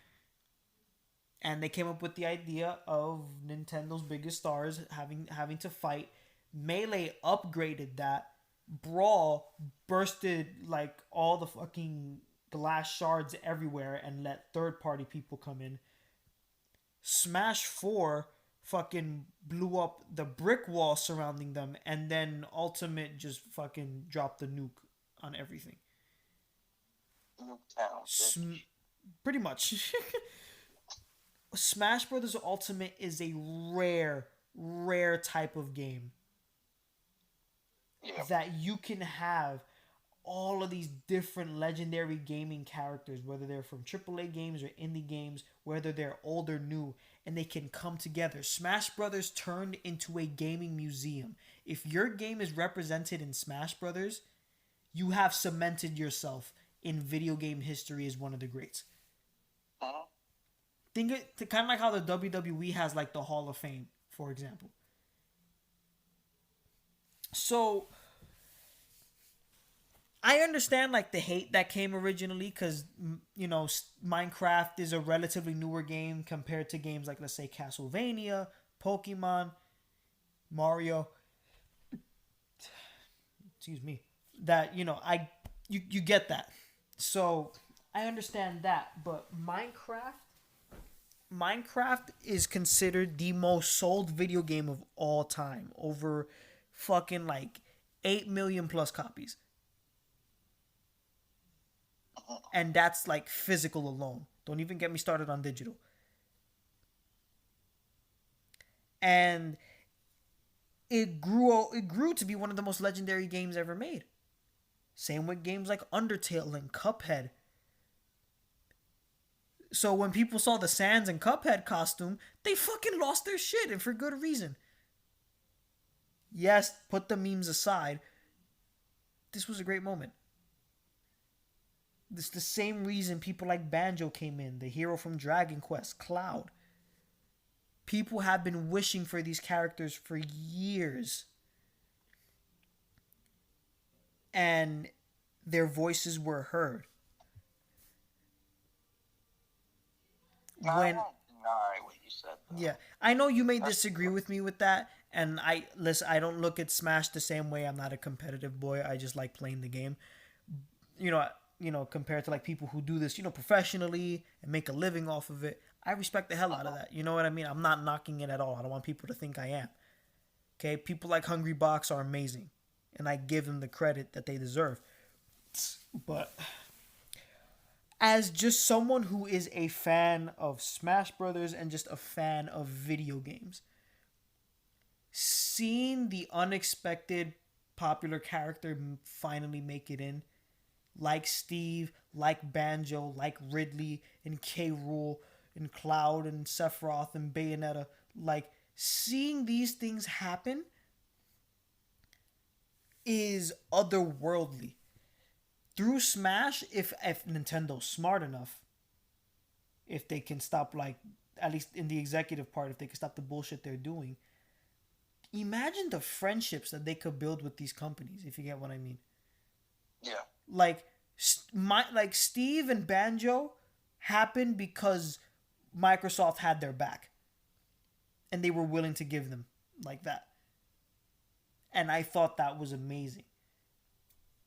and they came up with the idea of Nintendo's biggest stars having to fight. Melee upgraded that. Brawl bursted like all the fucking glass shards everywhere and let third party people come in. Smash 4 fucking blew up the brick wall surrounding them, and then Ultimate just fucking dropped the nuke on everything. Pretty much. Smash Brothers Ultimate is a rare type of game that you can have all of these different legendary gaming characters, whether they're from AAA games or indie games, whether they're old or new, and they can come together. Smash Brothers turned into a gaming museum. If your game is represented in Smash Brothers, you have cemented yourself in video game history as one of the greats. Think it kind of like how the WWE has like the Hall of Fame, for example. So I understand like the hate that came originally because Minecraft is a relatively newer game compared to games like, let's say, Castlevania, Pokemon, Mario. Excuse me. That you get that. So I understand that, but Minecraft is considered the most sold video game of all time. Over fucking like 8 million plus copies. And that's like physical alone. Don't even get me started on digital. And it grew to be one of the most legendary games ever made. Same with games like Undertale and Cuphead. So when people saw the Sans and Cuphead costume, they fucking lost their shit, and for good reason. Yes, put the memes aside. This was a great moment. This is the same reason people like Banjo came in, the hero from Dragon Quest, Cloud. People have been wishing for these characters for years. And their voices were heard.
I won't deny what you said, though.
Yeah, I know you may disagree with me with that, and I don't look at Smash the same way. I'm not a competitive boy. I just like playing the game. Compared to like people who do this, professionally and make a living off of it. I respect the hell out of that. You know what I mean? I'm not knocking it at all. I don't want people to think I am. Okay, people like Hungry Box are amazing, and I give them the credit that they deserve. But as just someone who is a fan of Smash Brothers and just a fan of video games, seeing the unexpected popular character finally make it in, like Steve, like Banjo, like Ridley, and K. Rool, and Cloud, and Sephiroth, and Bayonetta, like seeing these things happen is otherworldly. Through Smash, if Nintendo's smart enough, if they can stop, like, at least in the executive part, if they can stop the bullshit they're doing, imagine the friendships that they could build with these companies, if you get what I mean.
Yeah.
Like Steve and Banjo happened because Microsoft had their back, and they were willing to give them like that. And I thought that was amazing.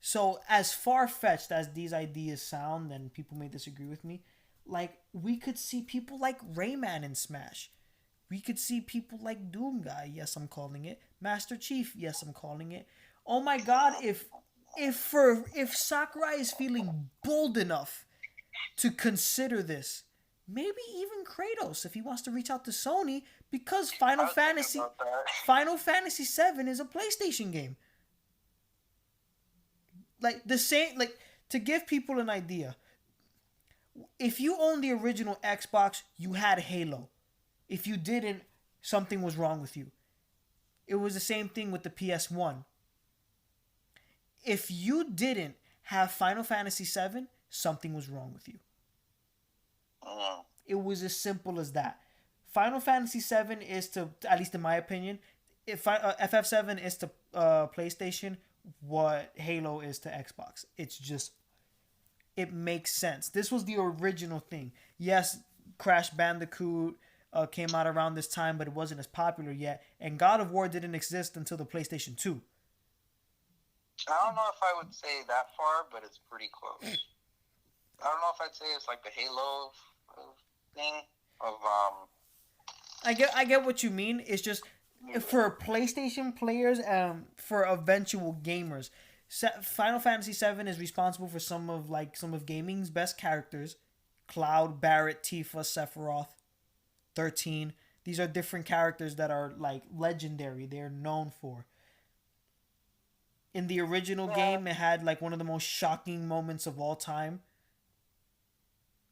So as far-fetched as these ideas sound, and people may disagree with me, like, we could see people like Rayman in Smash. We could see people like Doom Guy, yes, I'm calling it. Master Chief, yes, I'm calling it. Oh my god, if Sakurai is feeling bold enough to consider this, maybe even Kratos, if he wants to reach out to Sony, because Final Fantasy VII is a PlayStation game. Like, the same, like, to give people an idea, if you owned the original Xbox, you had Halo. If you didn't, something was wrong with you. It was the same thing with the PS1. If you didn't have Final Fantasy VII, something was wrong with you. It was as simple as that. Final Fantasy VII is to, at least in my opinion, if FF7 is to PlayStation, what Halo is to Xbox. It's just, it makes sense. This was the original thing. Yes, Crash Bandicoot came out around this time, but it wasn't as popular yet. And God of War didn't exist until the PlayStation 2.
I don't know if I would say that far, but it's pretty close. I don't know if I'd say it's like the Halo thing of
I get what you mean. It's just for PlayStation players, for eventual gamers. Final Fantasy VII is responsible for some of gaming's best characters: Cloud, Barret, Tifa, Sephiroth, 13. These are different characters that are like legendary. They're known for. In the original game, it had like one of the most shocking moments of all time,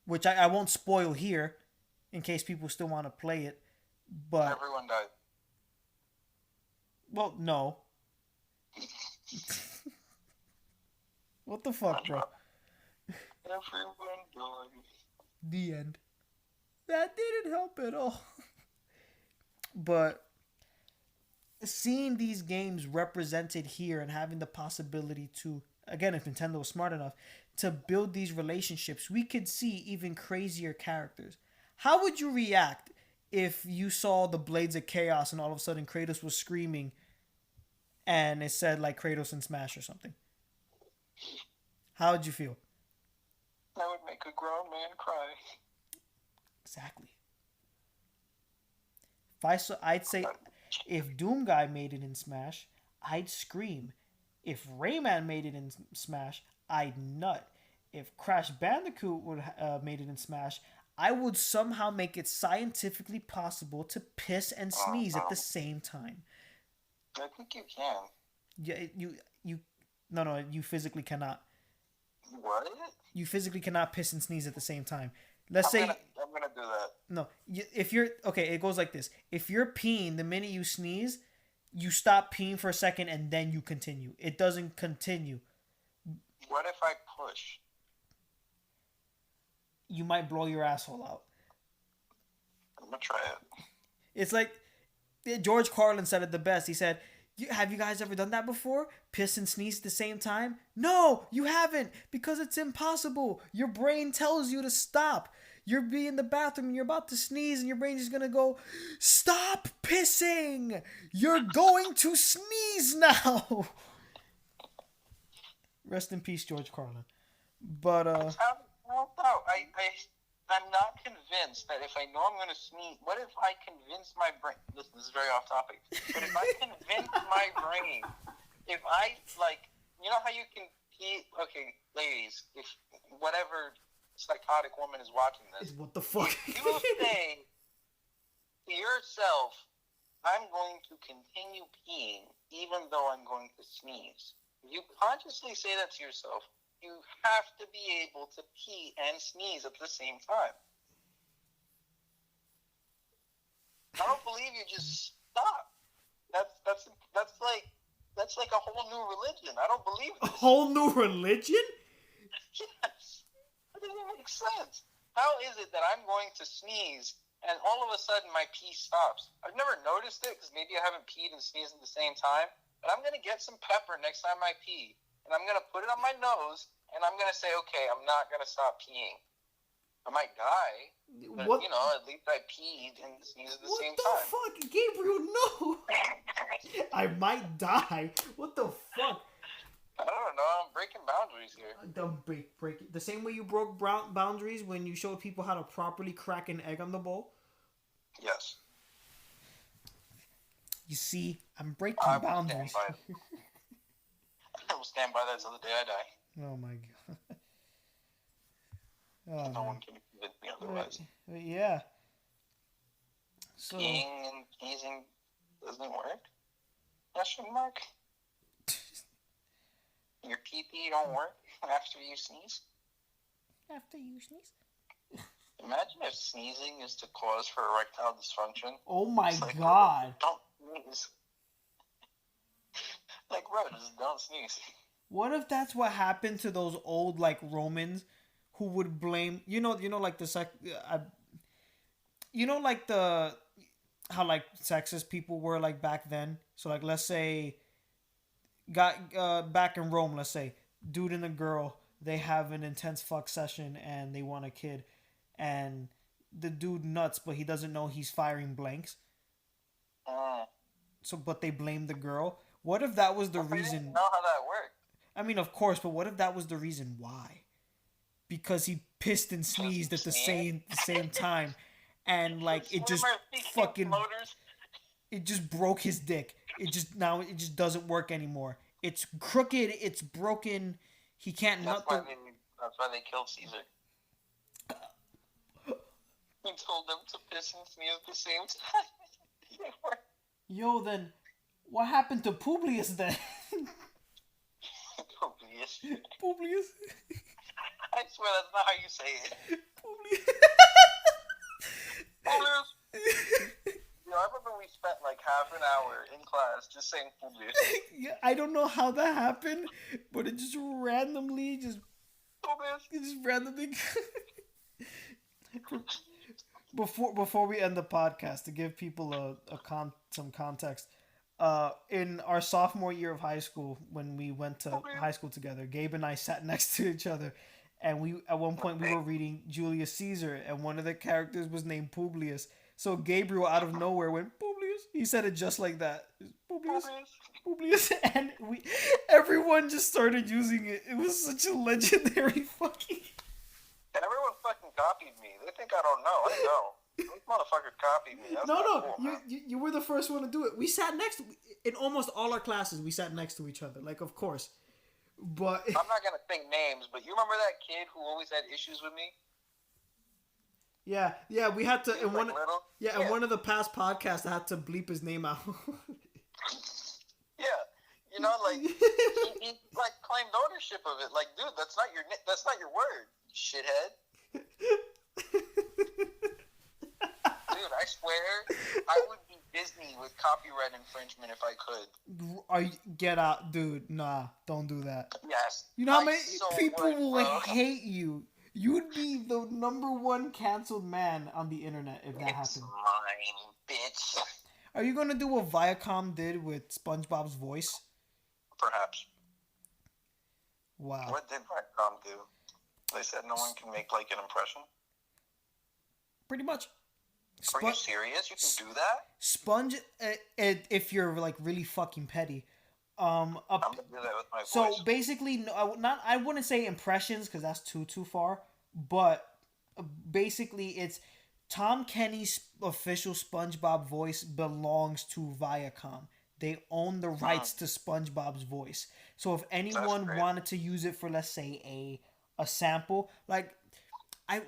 which I won't spoil here, in case people still want to play it. But
everyone died.
Well, no. What the fuck, bro?
Everyone died.
The end. That didn't help at all. But seeing these games represented here and having the possibility to, again, if Nintendo was smart enough, to build these relationships, we could see even crazier characters. How would you react if you saw the Blades of Chaos and all of a sudden Kratos was screaming and it said like Kratos in Smash or something? How would you feel?
That would make a grown man cry.
Exactly. I'd say if Doom Guy made it in Smash, I'd scream. If Rayman made it in Smash, I'd nut. If Crash Bandicoot would made it in Smash, I would somehow make it scientifically possible to piss and sneeze at the same time.
I think you can.
Yeah, no, you physically cannot.
What?
You physically cannot piss and sneeze at the same time. I'm gonna
do that.
No, if you're okay, it goes like this. If you're peeing, the minute you sneeze, you stop peeing for a second and then you continue. It doesn't continue.
What if I push?
You might blow your asshole out.
I'm gonna try it.
It's like George Carlin said it the best. He said, have you guys ever done that before? Piss and sneeze at the same time? No, you haven't, because it's impossible. Your brain tells you to stop. You'll be in the bathroom and you're about to sneeze and your brain is going to go, stop pissing. You're going to sneeze now. Rest in peace, George Carlin. But,
I'm not convinced that if I know I'm going to sneeze, what if I convince my brain, listen, this is very off topic, but if I convince my brain, if I, like, you know how you can pee, okay, ladies, if whatever psychotic woman is watching this,
what the fuck?
You say to yourself, I'm going to continue peeing even though I'm going to sneeze. You consciously say that to yourself. You have to be able to pee and sneeze at the same time. I don't believe you just stop. That's like a whole new religion. I don't believe this.
A whole new religion?
Yes. That doesn't make sense. How is it that I'm going to sneeze and all of a sudden my pee stops? I've never noticed it because maybe I haven't peed and sneezed at the same time. But I'm going to get some pepper next time I pee. And I'm going to put it on my nose, and I'm going to say, okay, I'm not going to stop peeing. I might die, but,
what?
You know, at least I peed and sneezed at the same time.
What the fuck? Gabriel, no! I might die? What the fuck?
I don't know. I'm breaking boundaries here.
Don't break it. The same way you broke boundaries when you showed people how to properly crack an egg on the bowl?
Yes.
You see, I'm breaking boundaries.
I will stand by that till the day I die.
Oh my god. Oh,
no one can convince me otherwise.
Yeah. So,
peeing and sneezing doesn't work? Question mark? Your pee-pee don't work after you sneeze?
After you sneeze?
Imagine if sneezing is to cause for erectile dysfunction.
Oh my god.
Don't sneeze. Like, bro, just don't sneeze.
What if that's what happened to those old like Romans who would blame like like the how like sexist people were like back then. So like let's say got back in Rome, let's say dude and a girl they have an intense fuck session and they want a kid, and the dude nuts, but he doesn't know he's firing blanks. So, but they blame the girl. What if that was the reason?
Didn't know how that worked.
I mean, of course, but what if that was the reason why? Because he pissed and sneezed at the same time, and like it just fucking it just broke his dick. It just doesn't work anymore. It's crooked. It's broken. He can't
nut. That's why they killed Caesar. He told them to piss and sneeze at the same time.
Yo, then what happened to Publius then?
Publius.
Publius.
I swear that's not how you say it. Publius. Publius. Yo, I remember we spent like half an hour in class just saying Publius.
Yeah, I don't know how that happened, but it just randomly
Publius.
It just randomly. Before we end the podcast, to give people some context, in our sophomore year of high school, when we went to high school together, Gabe and I sat next to each other, and we at one point we were reading Julius Caesar, and one of the characters was named Publius. So Gabriel out of nowhere went Publius. He said it just like that, Publius, and everyone just started using it. It was such a legendary fucking.
And everyone fucking copied me. They think I don't know. I know. This motherfucker copied me. That's
no.
Cool,
you were the first one to do it. We sat in almost all our classes. We sat next to each other. Like, of course. But
I'm not gonna think names. But you remember that kid who always had issues with me?
Yeah. We had to in one. In one of the past podcasts, I had to bleep his name out.
Yeah. You know, like he like claimed ownership of it. Like, dude, that's not your word, shithead. Dude, I swear, I would be Disney with copyright infringement if I could.
Get out, dude. Nah, don't do that.
Yes.
You know how many people will hate you? You would be the #1 canceled man on the internet if that happened.
It's mine, bitch.
Are you gonna do what Viacom did with SpongeBob's voice?
Perhaps.
Wow.
What did Viacom do? They said no one can make like an impression?
Pretty much.
Are you serious? You can do that?
Sponge, if you're like really fucking petty.
I'm gonna do that with my voice.
So basically, I wouldn't say impressions because that's too far. But basically, it's Tom Kenny's official SpongeBob voice belongs to Viacom. They own the rights to SpongeBob's voice. So if anyone wanted to use it for, let's say, a sample, like I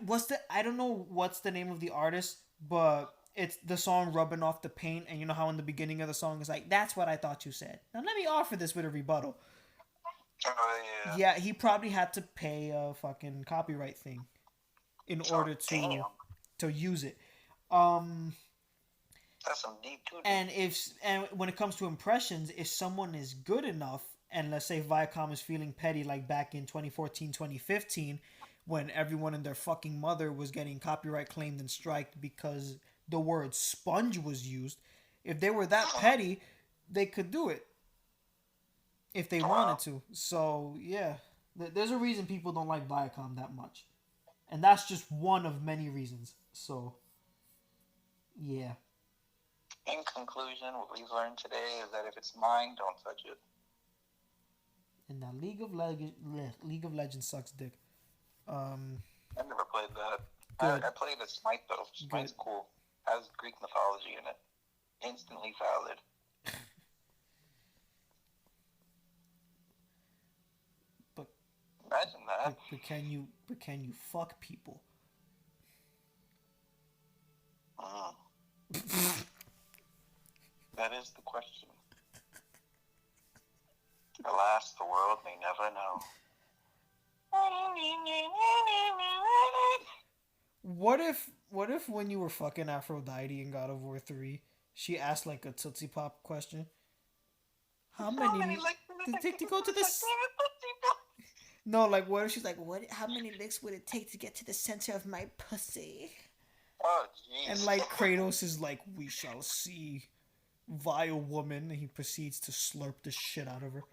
don't know what's the name of the artist, but it's the song "Rubbing Off the Paint," and you know how in the beginning of the song is like, "That's what I thought you said." Now let me offer this with a rebuttal.
Oh, yeah.
Yeah, he probably had to pay a fucking copyright thing in order to use it.
That's some deep too.
And when it comes to impressions, if someone is good enough, and let's say Viacom is feeling petty, like back in 2014, 2015, when everyone and their fucking mother was getting copyright claimed and striked because the word sponge was used, if they were that petty, they could do it if they wanted to. So yeah, there's a reason people don't like Viacom that much, and that's just one of many reasons. So yeah.
In conclusion, what we've learned today is that if it's mine, don't touch it.
And now League of Legends sucks dick.
I never played that. I played a Smite though. Smite's cool. Has Greek mythology in it. Instantly valid.
But
imagine that.
But can you fuck people?
That is the question. Alas, the world may never know.
What if when you were fucking Aphrodite in God of War 3, she asked like a Tootsie Pop question? How many did it take to go to the No, like what if she's like, what? How many licks would it take to get to the center of my pussy?
Oh,
And
jeez.
like Kratos is like, we shall see, vile woman. And he proceeds to slurp the shit out of her.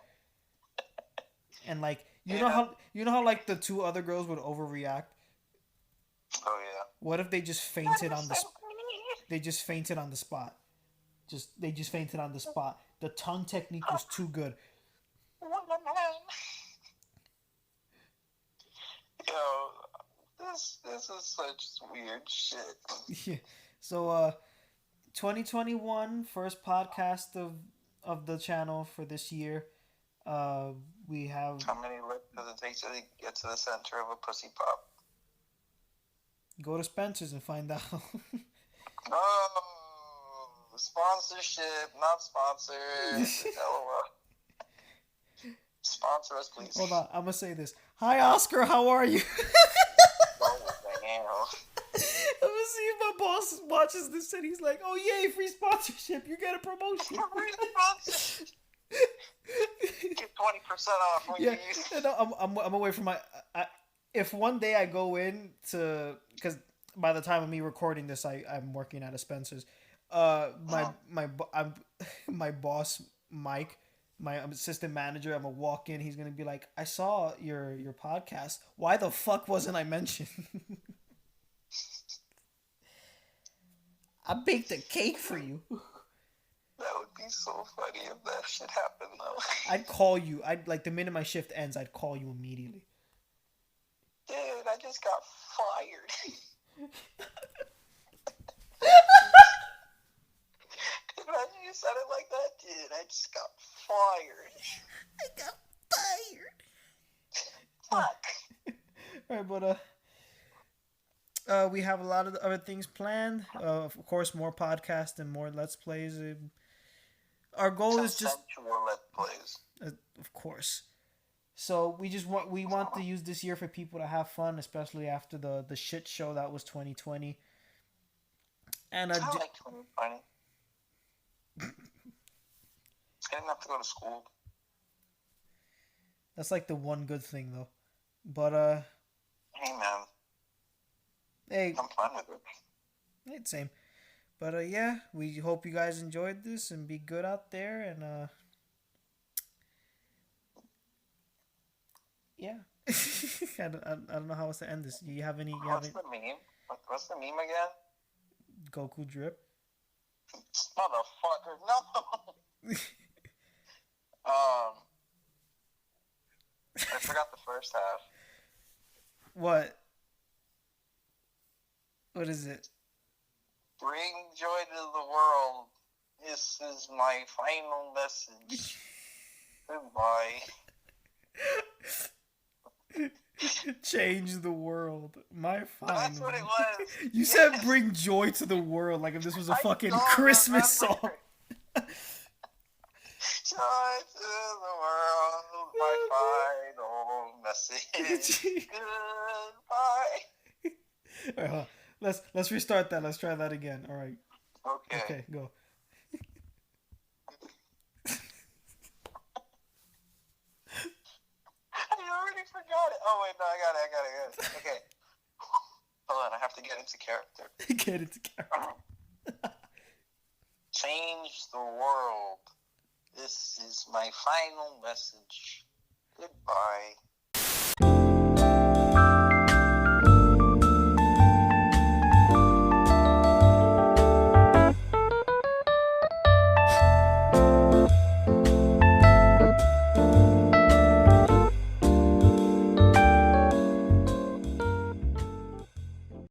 And like,
Yeah.
you know how like the two other girls would overreact.
Oh yeah.
What if they just fainted on the they just fainted on the spot? They just fainted on the spot. The tongue technique was too good.
Yo, this is such weird shit.
Yeah. So 2021 first podcast of the channel for this year. We have
How many licks does it take to get to the center of a pussy pop?
go to Spencer's and find out.
Oh, sponsorship, not sponsored. LOL. Sponsor us, please.
Hold on, I'm gonna say this. Hi, Oscar. How are you?
Oh, damn.
I'm gonna see if my boss watches this and he's like, "Oh yay, free sponsorship! You get a promotion."
Get 20% off when you use.
No, I'm away from my. If one day I go in to, because by the time of me recording this, I'm working at a Spencer's. My boss Mike, my assistant manager, I'm gonna walk in. He's gonna be like, "I saw your podcast. Why the fuck wasn't I mentioned?" I baked a cake for you.
That would be so funny if that shit happened, though.
I'd call you. I'd like the minute my shift ends, I'd call you immediately.
Dude, I just got fired. Imagine you said it like that, dude. I just got fired.
I got fired.
Fuck.
All right, but we have a lot of other things planned. Of course, more podcasts and more Let's Plays. Our goal is just
Let's Plays.
Of course. So we want to use this year for people to have fun, especially after the shit show that was 2020. And
I like 2020. I didn't have to go to school.
That's like the one good thing, though. But
hey man,
hey,
I'm fine with it.
It's same. But yeah, we hope you guys enjoyed this and be good out there and yeah. I don't know how else to end this. Do you have any?
What's the meme? What's the meme again?
Goku drip.
Motherfucker, no. I forgot the first half.
What? What is it?
Bring joy to the world. This is my final message. Goodbye.
Change the world. My final.
That's what it was.
You said bring joy to the world like if this was a fucking Christmas song.
Joy to the world, my final message. Goodbye.
All right, let's restart that. Let's try that again. All right.
Okay.
Okay, go.
I already forgot it. Oh wait, no, I got it. Okay. Hold on, I have to get into character.
Get into character.
Change the world. This is my final message. Goodbye.